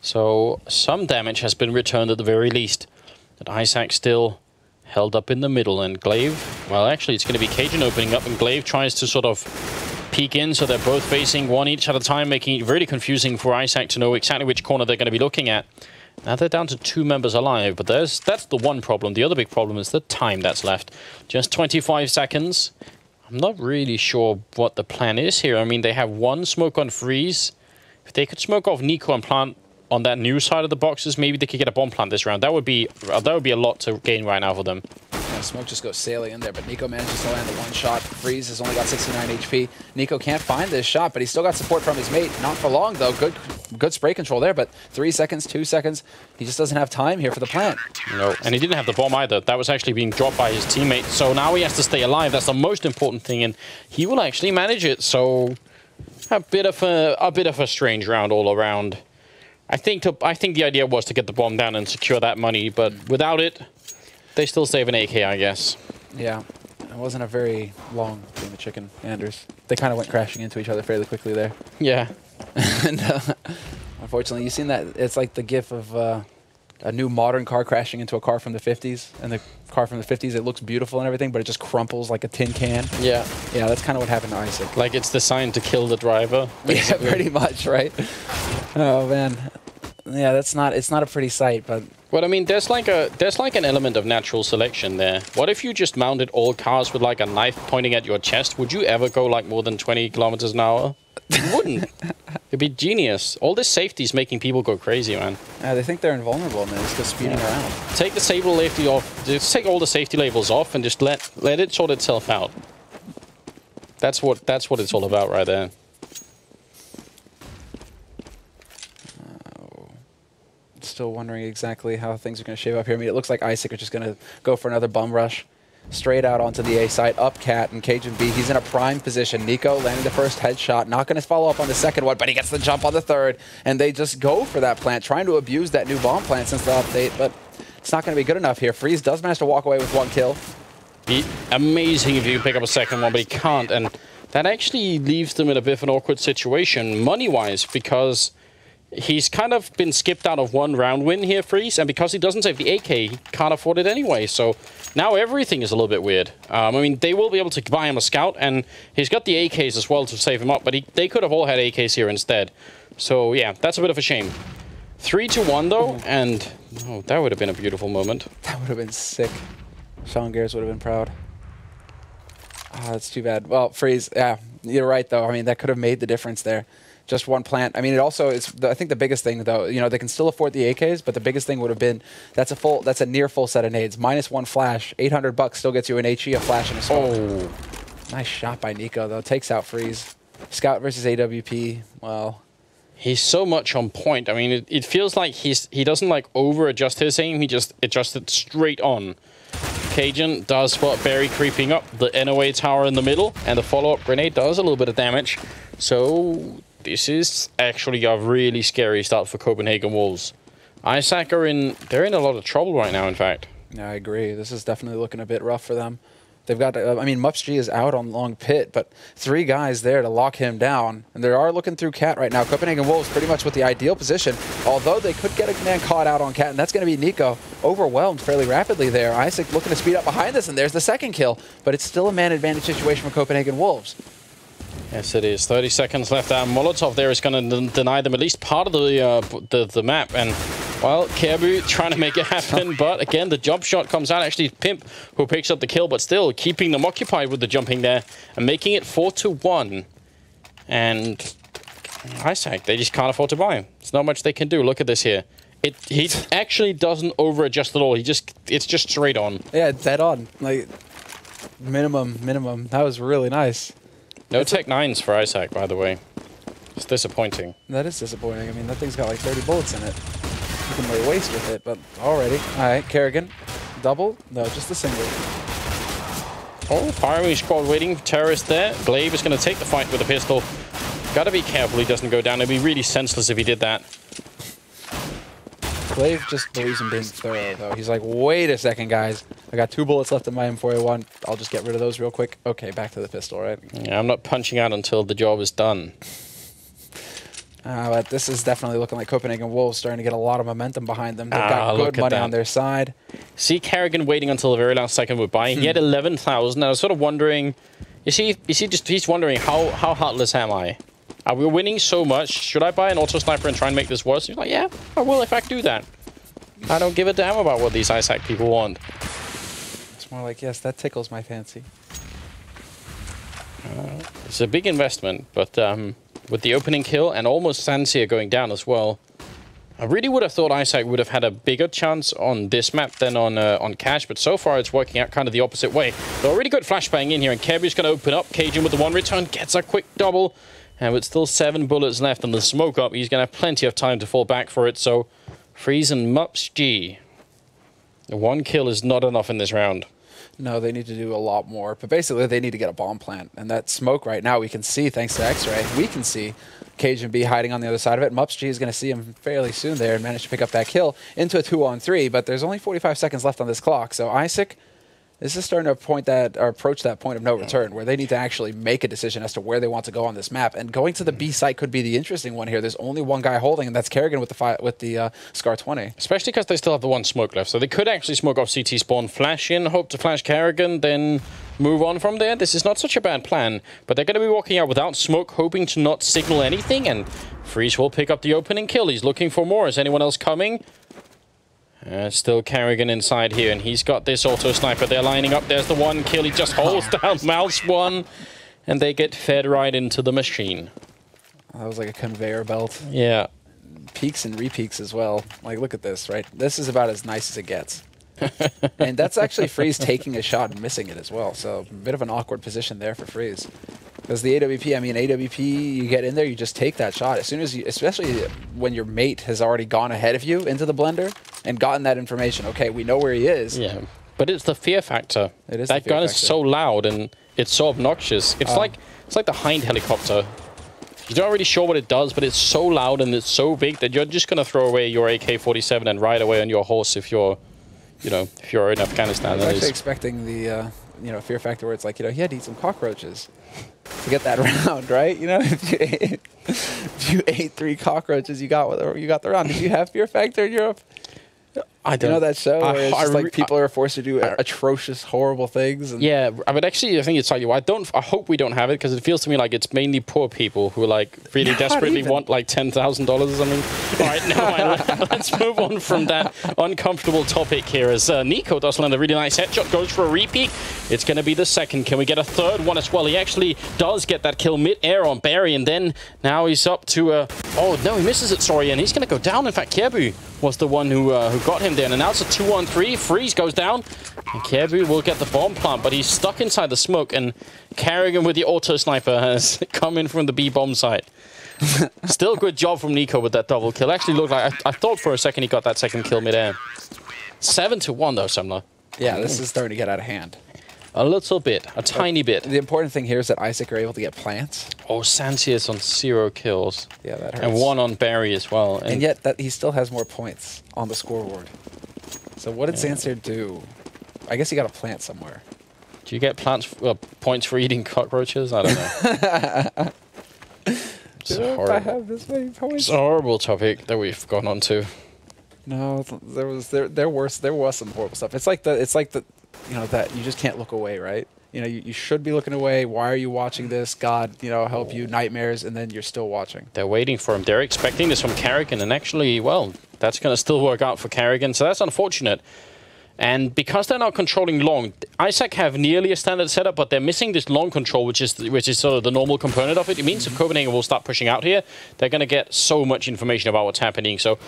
So some damage has been returned at the very least. But Isak still held up in the middle, and Glaive, well, actually it's going to be Cajun opening up, and Glaive tries to sort of peek in, so they're both facing one each at a time, making it really confusing for Isak to know exactly which corner they're going to be looking at. Now they're down to 2 members alive, but that's the one problem. The other big problem is the time that's left. Just 25 seconds. I'm not really sure what the plan is here. I mean, they have 1 smoke on Freeze. If they could smoke off Nico and plant on that new side of the boxes, maybe they could get a bomb plant this round. That would be a lot to gain right now for them. Yeah, smoke just goes sailing in there, but Nico manages to land the 1 shot. Freeze has only got 69 HP. Nico can't find this shot, but he's still got support from his mate. Not for long, though. Good spray control there, but 3 seconds, 2 seconds. He just doesn't have time here for the plant. No, and he didn't have the bomb either. That was actually being dropped by his teammate. So now he has to stay alive. That's the most important thing, and he will actually manage it. So a bit of a strange round all around. I think the idea was to get the bomb down and secure that money, but without it, they still save an AK, I guess. Yeah, it wasn't a very long game of chicken, Anders. They kind of went crashing into each other fairly quickly there. Yeah. And unfortunately, you've seen that. It's like the gif of a new modern car crashing into a car from the 50s. And the car from the 50s, it looks beautiful and everything, but it just crumples like a tin can. Yeah. Yeah, that's kind of what happened to Isak. Like it's designed to kill the driver. Basically. Yeah, pretty much, right? Oh, man. Yeah, it's not a pretty sight, but... Well, I mean, there's like an element of natural selection there. What if you just mounted all cars with like a knife pointing at your chest? Would you ever go like more than 20 kilometers an hour? You wouldn't. It'd be genius. All this safety is making people go crazy, man. Yeah, they think they're invulnerable, and they're just speeding around. Take the safety label off. Just take all the safety labels off and just let it sort itself out. That's what it's all about right there. Still wondering exactly how things are going to shape up here. I mean, it looks like Isak is just going to go for another bum rush. Straight out onto the A side, up Cat and Cajun B. He's in a prime position. Nico landing the first headshot. Not going to follow up on the second one, but he gets the jump on the third. And they just go for that plant, trying to abuse that new bomb plant since the update, but it's not going to be good enough here. Freeze does manage to walk away with 1 kill. Be amazing if you can pick up a second one, but he can't. And that actually leaves them in a bit of an awkward situation, money-wise, because he's kind of been skipped out of 1 round win here, Freeze, and because he doesn't save the AK, he can't afford it anyway. So now everything is a little bit weird. I mean, they will be able to buy him a Scout, and he's got the AKs as well to save him up, but they could have all had AKs here instead. So yeah, that's a bit of a shame. 3-1 though, and oh, that would have been a beautiful moment. That would have been sick. Sean Garris would have been proud. Oh, that's too bad. Well, Freeze, yeah, you're right though. I mean, that could have made the difference there. Just 1 plant. I mean, it also is. I think the biggest thing, though, you know, they can still afford the AKs, but the biggest thing would have been that's a near full set of nades. -1 flash, $800 still gets you an HE, a flash, and a smoke. Oh, nice shot by Nico though. Takes out Freeze. Scout versus AWP. Well, he's so much on point. I mean, it feels like he doesn't like over adjust his aim. He just adjusts it straight on. Cajun does spot Barry creeping up the NOA tower in the middle, and the follow-up grenade does a little bit of damage. So this is actually a really scary start for Copenhagen Wolves. Isak they're in a lot of trouble right now, in fact. Yeah, I agree. This is definitely looking a bit rough for them. They've got, I mean, MupsG is out on long pit, but 3 guys there to lock him down. And they are looking through Cat right now. Copenhagen Wolves pretty much with the ideal position, although they could get a man caught out on Cat, and that's going to be Nico. Overwhelmed fairly rapidly there. Isak looking to speed up behind this, and there's the second kill. But it's still a man advantage situation for Copenhagen Wolves. Yes, it is. 30 seconds left. Molotov there is going to deny them at least part of the map, and Well, Kerbu trying to make it happen, but again, the jump shot comes out. Actually, Pimp who picks up the kill, but still keeping them occupied with the jumping there and making it 4-1. And Isak, they just can't afford to buy him. There's not much they can do. Look at this here. He actually doesn't over-adjust at all. It's just straight on. Yeah, dead on. Like, minimum. That was really nice. No Tech 9s for Isak, by the way. It's disappointing. That is disappointing. I mean, that thing's got like 30 bullets in it. You can lay waste with it, but already. All right, Kerrigan. Double? No, just a single. Oh, firing squad waiting. Terrorist there. Glaive is going to take the fight with a pistol. Got to be careful he doesn't go down. It'd be really senseless if he did that. Glaive just believes in being thorough, though. He's like, wait a second, guys. I got 2 bullets left in my M4A1. I'll just get rid of those real quick. Okay, back to the pistol, right? Yeah, I'm not punching out until the job is done. But this is definitely looking like Copenhagen Wolves starting to get a lot of momentum behind them. They've got good money on their side. See Kerrigan waiting until the very last second with buying. He had 11,000. I was sort of wondering, he's wondering how heartless am I? Are we winning so much? Should I buy an auto sniper and try and make this worse? He's like, yeah, I will if I do that. I don't give a damn about what these Isak people want. It's more like, yes, that tickles my fancy. It's a big investment, but with the opening kill and almost Sansia going down as well, I really would have thought Isak would have had a bigger chance on this map than on Cash, but so far it's working out kind of the opposite way. They're already good flashbang in here, and Kerby's going to open up. Cajun with the 1 return, gets a quick double. And with still 7 bullets left and the smoke up, he's going to have plenty of time to fall back for it. So, Freeze and Mups G. 1 kill is not enough in this round. No, they need to do a lot more. But basically, they need to get a bomb plant. And that smoke right now, we can see, thanks to X-Ray, we can see Cajun B hiding on the other side of it. Mups G is going to see him fairly soon there and manage to pick up that kill into a 2-on-3. But there's only 45 seconds left on this clock. So, Isak, this is starting to approach that point of no return, where they need to actually make a decision as to where they want to go on this map. And going to the B site could be the interesting one here. There's only one guy holding, and that's Kerrigan with the Scar 20. Especially because they still have the 1 smoke left, so they could actually smoke off CT spawn, flash in, hope to flash Kerrigan, then move on from there. This is not such a bad plan, but they're going to be walking out without smoke, hoping to not signal anything, and Freeze will pick up the opening kill. He's looking for more. Is anyone else coming? Still Kerrigan inside here, and he's got this auto sniper. They're lining up. There's the 1 kill. He just holds down mouse 1, and they get fed right into the machine. That was like a conveyor belt. Yeah. Peaks and repeaks as well. Like, look at this, right? This is about as nice as it gets. And that's actually Freeze taking a shot and missing it as well. So a bit of an awkward position there for Freeze. Because the AWP, I mean, AWP, you get in there, you just take that shot. As soon as you, especially when your mate has already gone ahead of you into the blender and gotten that information. Okay, we know where he is. Yeah, but it's the fear factor. It is. That gun is so loud and it's so obnoxious. It's like the Hind helicopter. You're not really sure what it does, but it's so loud and it's so big that you're just gonna throw away your AK-47 and ride away on your horse if you're, if you're in Afghanistan. I was actually expecting the, fear factor where it's like, he had to eat some cockroaches to get that round, right? If you ate 3 cockroaches, you got the round. Did you have fear factor in Europe? I don't know that show where it's just like people are forced to do atrocious, horrible things. And yeah, but actually, I think it's like I hope we don't have it because it feels to me like it's mainly poor people who really desperately want like $10,000 or something. All right, now let's move on from that uncomfortable topic here. As Nico does land a really nice headshot, goes for a repeat. It's going to be the second. Can we get a third one as well? He actually does get that kill mid-air on Barry, and then now he's up to oh no, he misses it. Sorry, and he's going to go down. In fact, Kerbu was the one who got him there. And now it's a 2-on-3. Freeze goes down. And Kerbu will get the bomb plant, but he's stuck inside the smoke. And Kerrigan with the auto sniper has come in from the B bomb site. Still good job from Nico with that double kill. Actually looked like, I thought for a second he got that second kill mid-air. 7-1 though, Sumner. Yeah, this is starting to get out of hand. A little bit. A tiny bit. The important thing here is that Isak are able to get plants. Oh, Sancius on 0 kills. Yeah, that hurts. And 1 on Barry as well. And yet that he still has more points on the scoreboard. So what did Sansier do? I guess he got a plant somewhere. Do you get points for eating cockroaches? I don't know. It's horrible. I have this many points. It's a horrible topic that we've gone on to. No, there was some horrible stuff. It's like the that you just can't look away, right? You know, you should be looking away. Why are you watching this? God, you know, help you, nightmares, and then you're still watching. They're waiting for him. They're expecting this from Carrigan, and actually, well, that's going to still work out for Carrigan, so that's unfortunate. And because they're not controlling long, Isak have nearly a standard setup, but they're missing this long control, which is sort of the normal component of it. It means if Copenhagen will start pushing out here, they're going to get so much information about what's happening. So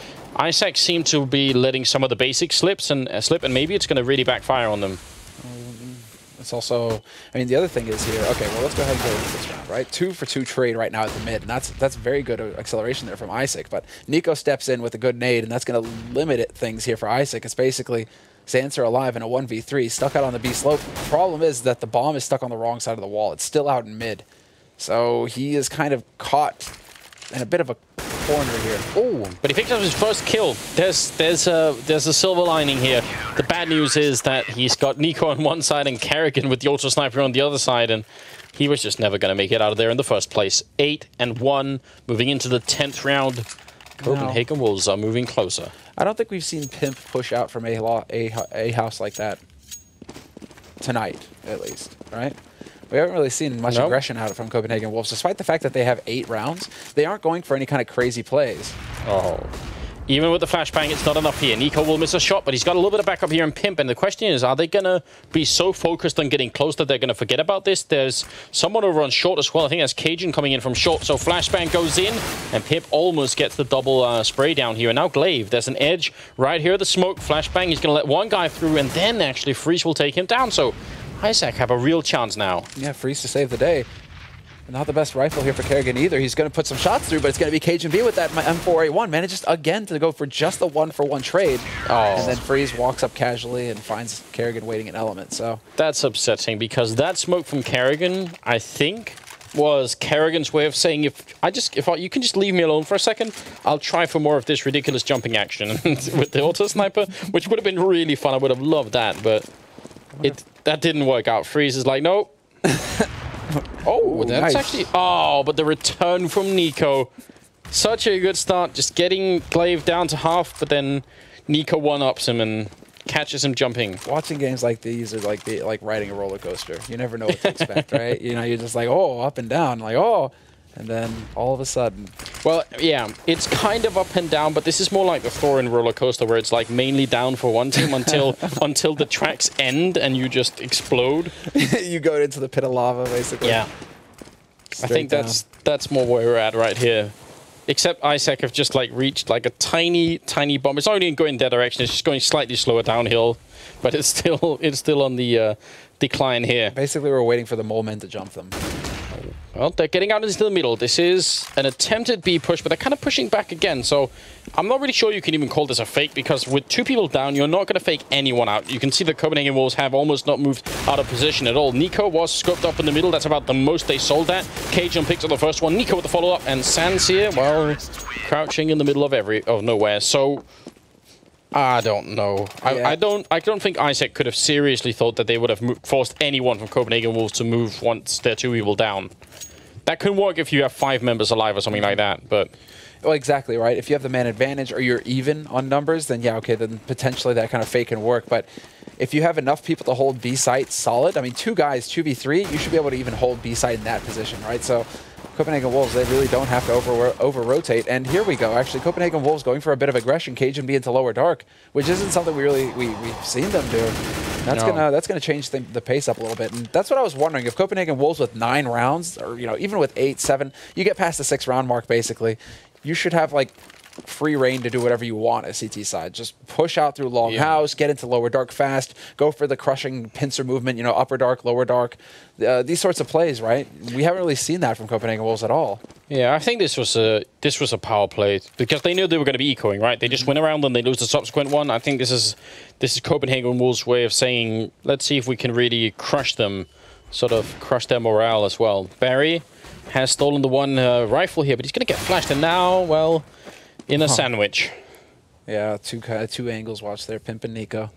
Isak seem to be letting some of the basics slip, and maybe it's going to really backfire on them. It's also, I mean, the other thing is here, okay, well, let's go ahead and go into this round, right? 2-for-2 trade right now at the mid, and that's very good acceleration there from Isak, but Nico steps in with a good nade, and that's going to limit things here for Isak. It's basically Zancer alive in a 1v3, stuck out on the B slope. The problem is that the bomb is stuck on the wrong side of the wall. It's still out in mid. So he is kind of caught in a bit of a corner here. Oh, but he picks up his first kill. There's a silver lining here. The bad news is that he's got Nico on one side and Carrigan with the Auto Sniper on the other side, and he was just never going to make it out of there in the first place. 8-1, moving into the 10th round. Copenhagen Wolves are moving closer. I don't think we've seen Pimp push out from a house like that tonight, at least, right? We haven't really seen much aggression out from Copenhagen Wolves, despite the fact that they have 8 rounds. They aren't going for any kind of crazy plays. Oh. Even with the flashbang, it's not enough here. Nico will miss a shot, but he's got a little bit of backup here in Pimp. And the question is, are they going to be so focused on getting close that they're going to forget about this? There's someone over on short as well. I think that's Cajun coming in from short. So flashbang goes in, and Pimp almost gets the double spray down here. And now Glaive, there's an edge right here. The smoke, flashbang, he's going to let one guy through, and then actually Freeze will take him down. So Isak have a real chance now. Yeah, Freeze to save the day. Not the best rifle here for Carrigan either. He's going to put some shots through, but it's going to be Cajun B with that M4A1. Manages again to go for just the 1-for-1 trade. Oh. And then Freeze walks up casually and finds Carrigan waiting an element. So that's upsetting, because that smoke from Carrigan, I think, was Carrigan's way of saying, if you can just leave me alone for a second, I'll try for more of this ridiculous jumping action with the Auto Sniper, which would have been really fun. I would have loved that, but that didn't work out. Freeze is like, no. Oh, that's nice. actually... Oh, but the return from Nico. Such a good start. Just getting Glaive down to half, but then Nico one-ups him and catches him jumping. Watching games like these are like riding a roller coaster. You never know what to expect, right? You know, you're just like, oh, up and down. Like, oh... And then all of a sudden... Well, yeah, it's kind of up and down, but this is more like the Thorin roller coaster, where it's like mainly down for one team until the tracks end and you just explode. You go into the pit of lava, basically. Yeah. I think that's more where we're at right here. Except Isak have just like reached like a tiny bomb. It's only going in that direction. It's just going slightly slower downhill, but it's still on the decline here. Basically, we're waiting for the mole men to jump them. Well, they're getting out into the middle. This is an attempted B push, but they're kind of pushing back again. So I'm not really sure you can even call this a fake, because with 2 people down, you're not going to fake anyone out. You can see the Copenhagen Wolves have almost not moved out of position at all. Nico was scoped up in the middle. That's about the most they sold at. Cajun picks up the first one. Nico with the follow-up. And Sanseer, well, crouching in the middle of nowhere. So... I don't know. Yeah. I don't think Isak could have seriously thought that they would have forced anyone from Copenhagen Wolves to move once they're 2 people down. That could work if you have 5 members alive or something like that, but... Well, exactly, right? If you have the man advantage or you're even on numbers, then yeah, okay, then potentially that kind of fake can work. But if you have enough people to hold B site solid, I mean, 2 guys, 2v3, you should be able to even hold B site in that position, right? So Copenhagen Wolves, they really don't have to over-rotate. And here we go. Actually, Copenhagen Wolves going for a bit of aggression. Cajun B into lower dark, which isn't something we've seen them do. That's gonna change the pace up a little bit. And that's what I was wondering. If Copenhagen Wolves with 9 rounds, or even with 8, 7, you get past the 6 round mark basically, you should have like free reign to do whatever you want at CT side. Just push out through long house, get into lower dark fast, go for the crushing pincer movement, upper dark, lower dark, these sorts of plays, right? We haven't really seen that from Copenhagen Wolves at all. Yeah, I think this was a power play, because they knew they were going to be ecoing, right? They just win around and they lose the subsequent one. I think this is Copenhagen Wolves' way of saying, let's see if we can really crush them, sort of crush their morale as well. Barry has stolen the one rifle here, but he's going to get flashed, and now, well, in a sandwich. Yeah, two angles watch there, Pimp and Nico.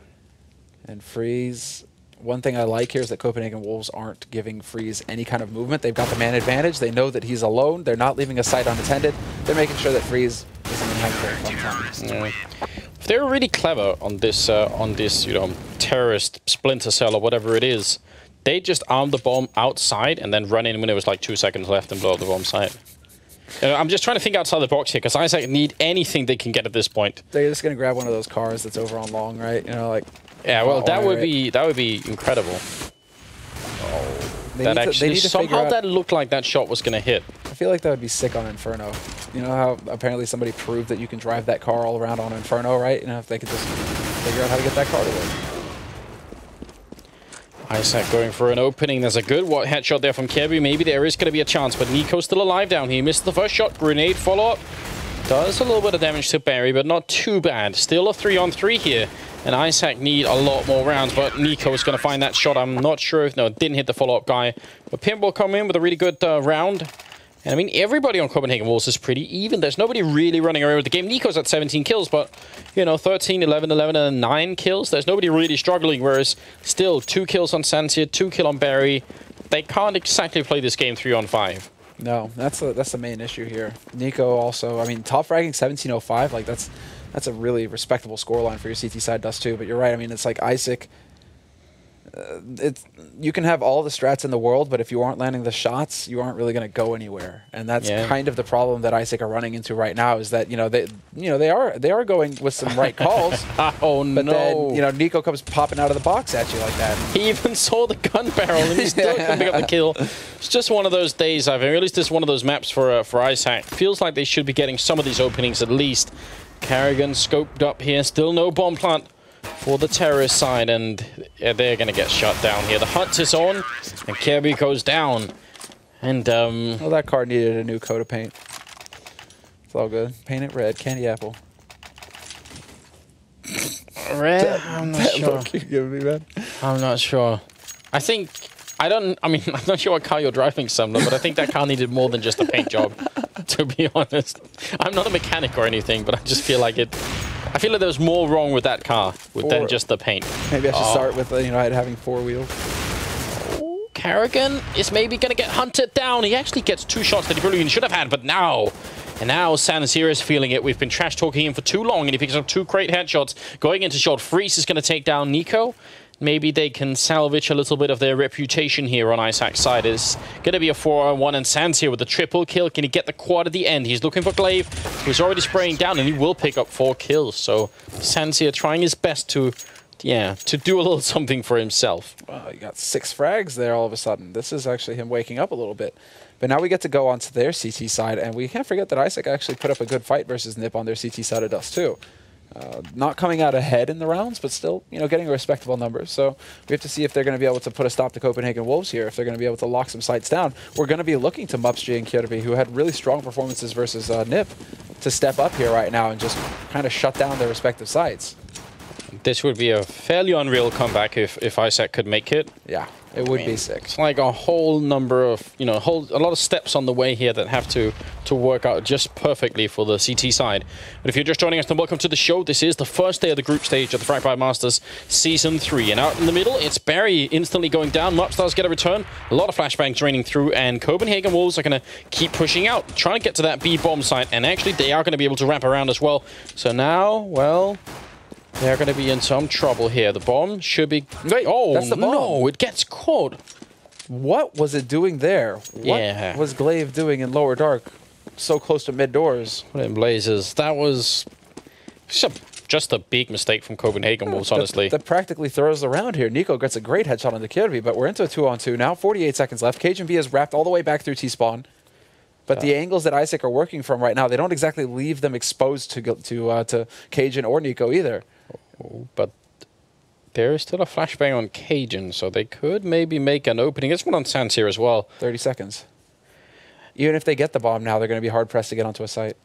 And Freeze, one thing I like here is that Copenhagen Wolves aren't giving Freeze any kind of movement. They've got the man advantage. They know that he's alone. They're not leaving a site unattended. They're making sure that Freeze isn't going to have a fun time. Yeah. If they were really clever on this terrorist splinter cell or whatever it is, they just arm the bomb outside and then run in when there was like 2 seconds left and blow up the bomb site. I'm just trying to think outside the box here, because Isak need anything they can get at this point. They're just gonna grab one of those cars that's over on long, right? You know, like. Yeah, well, that would be incredible. That actually somehow that looked like that shot was gonna hit. I feel like that would be sick on Inferno. You know how apparently somebody proved that you can drive that car all around on Inferno, right? You know, if they could just figure out how to get that car to work. Isak going for an opening. There's a good headshot there from Kirby. Maybe there is going to be a chance, but Nico's still alive down here. He missed the first shot. Grenade follow-up. Does a little bit of damage to Barry, but not too bad. Still a 3-on-3 here. And Isak need a lot more rounds, but Nico is going to find that shot. I'm not sure if... No, it didn't hit the follow-up guy. But Pimp will come in with a really good round. And I mean, everybody on Copenhagen Wolves is pretty even. There's nobody really running around with the game. Nico's at 17 kills, but, you know, 13, 11, 11, and 9 kills. There's nobody really struggling, whereas still 2 kills on Sansia, 2 kill on Barry. They can't exactly play this game 3-on-5. No, that's the main issue here. Nico also, I mean, top fragging 1705, like that's a really respectable scoreline for your CT side dust too. But you're right. I mean, it's like Isak. You can have all the strats in the world, but if you aren't landing the shots, you aren't really going to go anywhere. And that's kind of the problem that Isak are running into right now. Is that they are going with some right calls. Oh no! But then Nico comes popping out of the box at you like that. He even saw the gun barrel and he still couldn't pick up the kill. It's just one of those days. At least this is one of those maps for Isak. Feels like they should be getting some of these openings at least. Carrigan scoped up here. Still no bomb plant for the terrorist side, and they're going to get shut down here. The hunt is on, and Kirby goes down. And, well, that car needed a new coat of paint. It's all good. Paint it red. Candy apple. Red? I'm not sure. Look you're giving me, man. I'm not sure. I'm not sure what car you're driving, Sumner, but I think that car needed more than just a paint job, to be honest. I'm not a mechanic or anything, but I just feel like I feel like there's more wrong with that car than just the paint. Maybe I should start with having 4 wheels. Oh, Carrigan is maybe going to get hunted down. He actually gets 2 shots that he probably should have had, but now Sanasir is feeling it. We've been trash talking him for too long, and he picks up 2 great headshots. Going into shot, Freeze is going to take down Nico. Maybe they can salvage a little bit of their reputation here on Isak's side. It's going to be a 4-on-1, and Sans here with a triple kill. Can he get the quad at the end? He's looking for Glaive, who's already spraying down, and he will pick up 4 kills. So Sans here trying his best to do a little something for himself. Wow, you got 6 frags there all of a sudden. This is actually him waking up a little bit. But now we get to go onto their CT side, and we can't forget that Isak actually put up a good fight versus Nip on their CT side of Dust too. Not coming out ahead in the rounds, but still, getting a respectable number. So we have to see if they're going to be able to put a stop to Copenhagen Wolves here, if they're going to be able to lock some sites down. We're going to be looking to Mupsg and Kirby, who had really strong performances versus Nip, to step up here right now and just kind of shut down their respective sites. This would be a fairly unreal comeback if Isak could make it. Yeah, it would be sick. It's like a whole number of, a lot of steps on the way here that have to work out just perfectly for the CT side. But if you're just joining us, then welcome to the show. This is the first day of the group stage of the Fragpire Masters Season 3. And out in the middle, it's Barry instantly going down. Mupstars get a return. A lot of flashbangs draining through, and Copenhagen Wolves are going to keep pushing out, trying to get to that B bomb site. And actually, they are going to be able to wrap around as well. So now, well, they're going to be in some trouble here. The bomb should be... Wait, that's the bomb. No, it gets caught. What was it doing there? Yeah. What was Glaive doing in Lower Dark so close to mid-doors? What in blazes? That was just a big mistake from Copenhagen Wolves, honestly. That practically throws around here. Nico gets a great headshot on the Kirby, but we're into a 2-on-2 now. 48 seconds left. Cajun B is wrapped all the way back through T-spawn. But the angles that Isak are working from right now, they don't exactly leave them exposed to Cajun or Nico either. But there is still a flashbang on Cajun, so they could maybe make an opening. It's one on Sans here as well. 30 seconds. Even if they get the bomb now, they're going to be hard-pressed to get onto a site.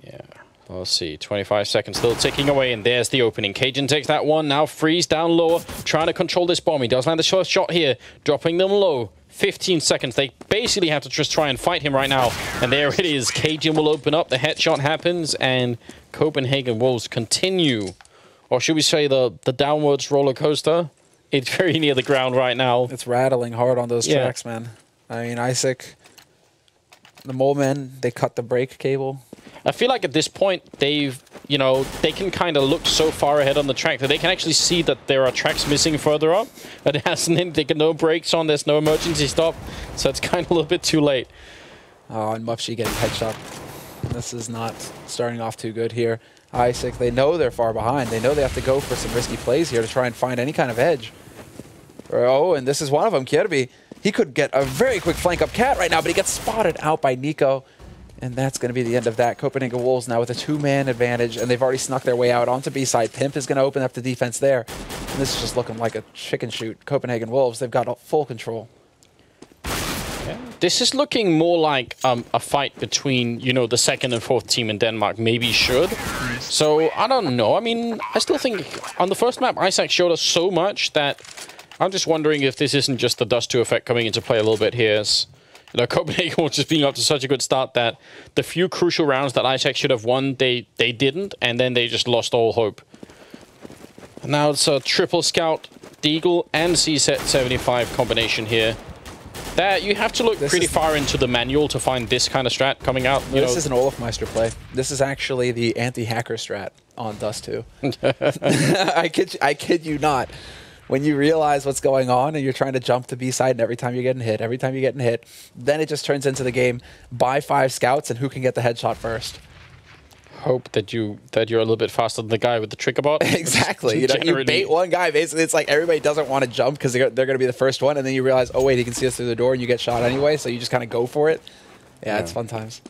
Yeah, we'll see. 25 seconds still ticking away, and there's the opening. Cajun takes that one. Now Freeze down lower, trying to control this bomb. He does land the first shot here, dropping them low. 15 seconds. They basically have to just try and fight him right now. And there it is. Cajun will open up. The headshot happens, and Copenhagen Wolves continue. Or should we say the downwards roller coaster? It's very near the ground right now. It's rattling hard on those tracks, man. I mean, Isak, the mole men, they cut the brake cable. I feel like at this point, they've you know, they can kind of look so far ahead on the track that they can actually see that there are tracks missing further up. But it hasn't, they can no brakes on, there's no emergency stop. So it's kind of a little bit too late. Oh, and Mufshi getting headshot. This is not starting off too good here. Isak, they know they're far behind. They know they have to go for some risky plays here to try and find any kind of edge. Oh, and this is one of them. Kierby, he could get a very quick flank up Cat right now, but he gets spotted out by Nico. And that's going to be the end of that. Copenhagen Wolves now with a 2-man advantage, and they've already snuck their way out onto B side. Pimp is going to open up the defense there. And this is just looking like a chicken shoot. Copenhagen Wolves, they've got full control. Yeah. This is looking more like a fight between, you know, the second and fourth team in Denmark maybe should. So, I don't know. I mean, I still think on the first map, Isak showed us so much that I'm just wondering if this isn't just the Dust 2 effect coming into play a little bit here. As, you know, Copenhagen was just being up to such a good start that the few crucial rounds that Isak should have won, they didn't, and then they just lost all hope. And now it's a triple scout, Deagle and CZ75 combination here. That you have to look pretty far into the manual to find this kind of strat coming out. This is an Olafmeister play. This is actually the anti-hacker strat on Dust 2. I kid you not. When you realize what's going on and you're trying to jump to B side, and every time you're getting hit, then it just turns into the game. Buy 5 scouts and who can get the headshot first. Hope that you're a little bit faster than the guy with the trigger bot. Exactly. You know, you bait one guy. Basically, it's like everybody doesn't want to jump because they're going to be the first one, and then you realize, oh wait, he can see us through the door, and you get shot anyway. So you just kind of go for it. Yeah, it's fun times.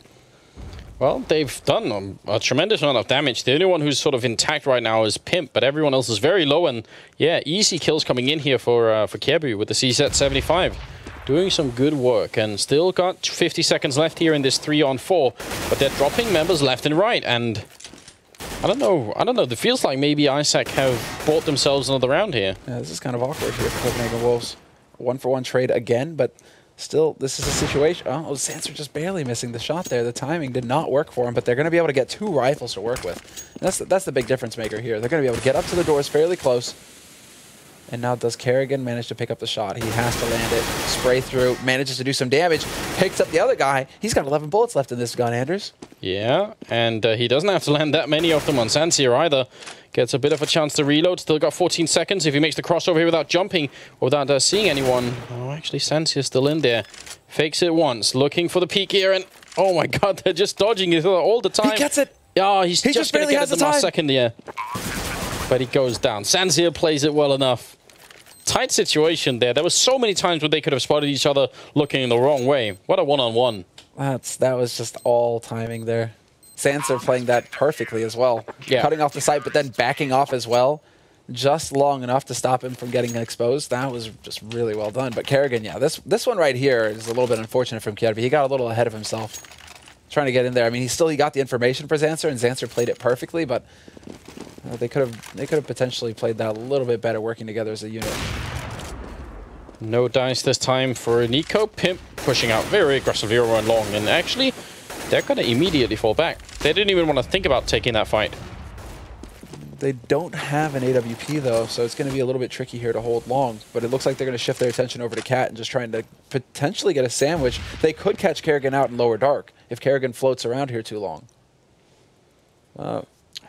Well, they've done a tremendous amount of damage. The only one who's sort of intact right now is Pimp, but everyone else is very low. And yeah, easy kills coming in here for Kierby with the CZ75. Doing some good work, and still got 50 seconds left here in this 3-on-4. But they're dropping members left and right, and I don't know. It feels like maybe Isak have bought themselves another round here. Yeah, this is kind of awkward here for Copenhagen Wolves. 1-for-1 trade again, but still, this is a situation. Oh, Sanser just barely missing the shot there. The timing did not work for him, but they're going to be able to get 2 rifles to work with. And that's the big difference maker here. They're going to be able to get up to the doors fairly close. And now does Kerrigan manage to pick up the shot? He has to land it. Spray through, manages to do some damage. Picks up the other guy. He's got 11 bullets left in this gun, Anders. Yeah, and he doesn't have to land that many of them on Sansier either. Gets a bit of a chance to reload. Still got 14 seconds if he makes the crossover here without jumping or without seeing anyone. Oh, actually, Sansier's still in there. Fakes it once, looking for the peek here, and oh my god, they're just dodging it all the time. He gets it. Oh, he's just going to get it the last second, yeah. But he goes down. Sansier plays it well enough. Tight situation there. There were so many times where they could have spotted each other looking in the wrong way. What a one-on-one. That was just all timing there. Sanser playing that perfectly as well. Yeah. Cutting off the sight, but then backing off as well. Just long enough to stop him from getting exposed. That was just really well done. But Kerrigan, yeah, this one right here is a little bit unfortunate from Kierby. He got a little ahead of himself. Trying to get in there. I mean, he got the information for Zanser, and Zanser played it perfectly, but they could have potentially played that a little bit better working together as a unit. No dice this time for Nico. Pimp pushing out very aggressively over and long, and actually they're going to immediately fall back. They didn't even want to think about taking that fight. They don't have an AWP though, so it's going to be a little bit tricky here to hold long. But it looks like they're going to shift their attention over to Cat and just trying to potentially get a sandwich. They could catch Kerrigan out in lower dark if Kerrigan floats around here too long.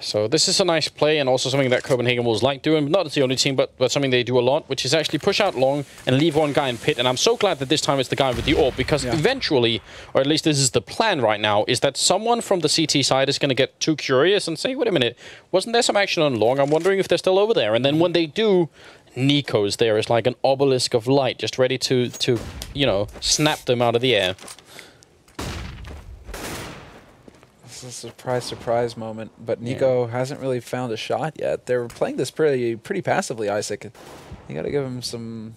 So this is a nice play, and also something that Copenhagen Wolves like doing. Not the only team, but something they do a lot, which is actually push out long and leave one guy in pit. And I'm so glad that this time it's the guy with the AWP, because eventually, or at least this is the plan right now, is that someone from the CT side is going to get too curious and say, wait a minute, wasn't there some action on long? I'm wondering if they're still over there. And then when they do, Nico's there is like an obelisk of light, just ready to you know, snap them out of the air. It's a surprise, surprise moment, but Nico hasn't really found a shot yet. They're playing this pretty passively, Isak. You got to give him some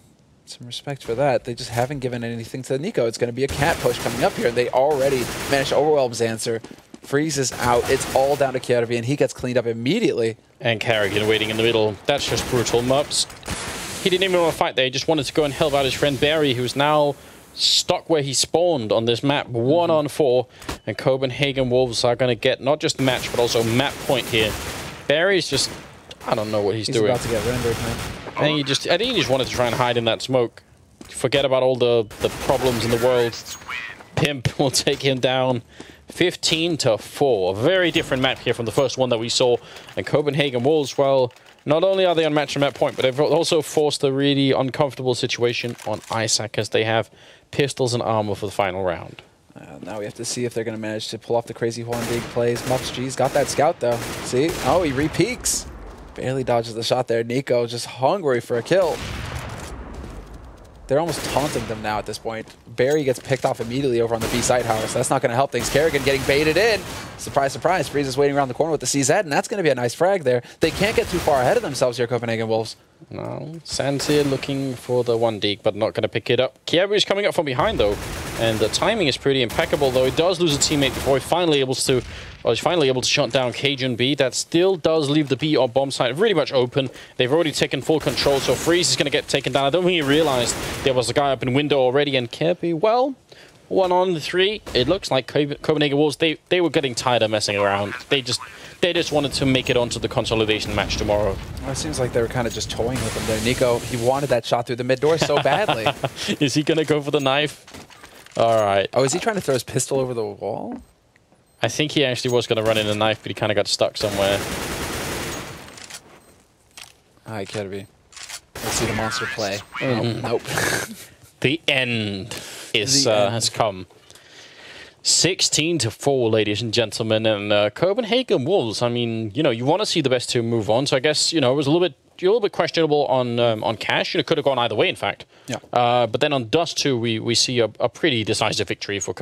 respect for that. They just haven't given anything to Nico. It's going to be a cat push coming up here. They already managed to overwhelm Zanser. Freezes out. It's all down to Kierby, and he gets cleaned up immediately. And Kerrigan waiting in the middle. That's just brutal. Mups. He didn't even want to fight there. He just wanted to go and help out his friend Barry, who's now stuck where he spawned on this map. 1-on-4. And Copenhagen Wolves are going to get not just match, but also map point here. Barry's just, I don't know what he's doing. He's about to get rendered, man. I think he just wanted to try and hide in that smoke. Forget about all the problems in the world. Pimp will take him down. 15-4. A very different map here from the first one that we saw. And Copenhagen Wolves, well, not only are they unmatched from that point, but they've also forced a really uncomfortable situation on Isak as they have pistols and armor for the final round. Now we have to see if they're going to manage to pull off the crazy horn big plays. Mux-G's got that scout, though. See? Oh, he re-peeks. Barely dodges the shot there. Nico just hungry for a kill. They're almost taunting them now at this point. Barry gets picked off immediately over on the B side, however, so that's not going to help things. Kerrigan getting baited in. Surprise, surprise. Freeze is waiting around the corner with the CZ, and that's going to be a nice frag there. They can't get too far ahead of themselves here, Copenhagen Wolves. No, Sands here looking for the one dig, but not going to pick it up. Kiebu is coming up from behind, though, and the timing is pretty impeccable, though. He does lose a teammate before he's finally able to shut down Cajun B. That still does leave the B or bomb side really much open. They've already taken full control, so Freeze is going to get taken down. I don't think he realized there was a guy up in window already, and Kiebu, well, 1 on 3. It looks like Copenhagen Wolves, they were getting tired of messing around. They just wanted to make it onto the consolidation match tomorrow. Well, it seems like they were kind of just toying with him there. Nico, he wanted that shot through the mid door so badly. Is he going to go for the knife? All right. Oh, is he trying to throw his pistol over the wall? I think he actually was going to run in a knife, but he kind of got stuck somewhere. Ah, he could be. Let's see the monster play. Nope. The end has come. 16-4, ladies and gentlemen, and Copenhagen Wolves. I mean, you know, you want to see the best two move on. So I guess, you know, it was a little bit questionable on Cash. It could have gone either way, in fact. Yeah. But then on Dust 2, we see a pretty decisive victory for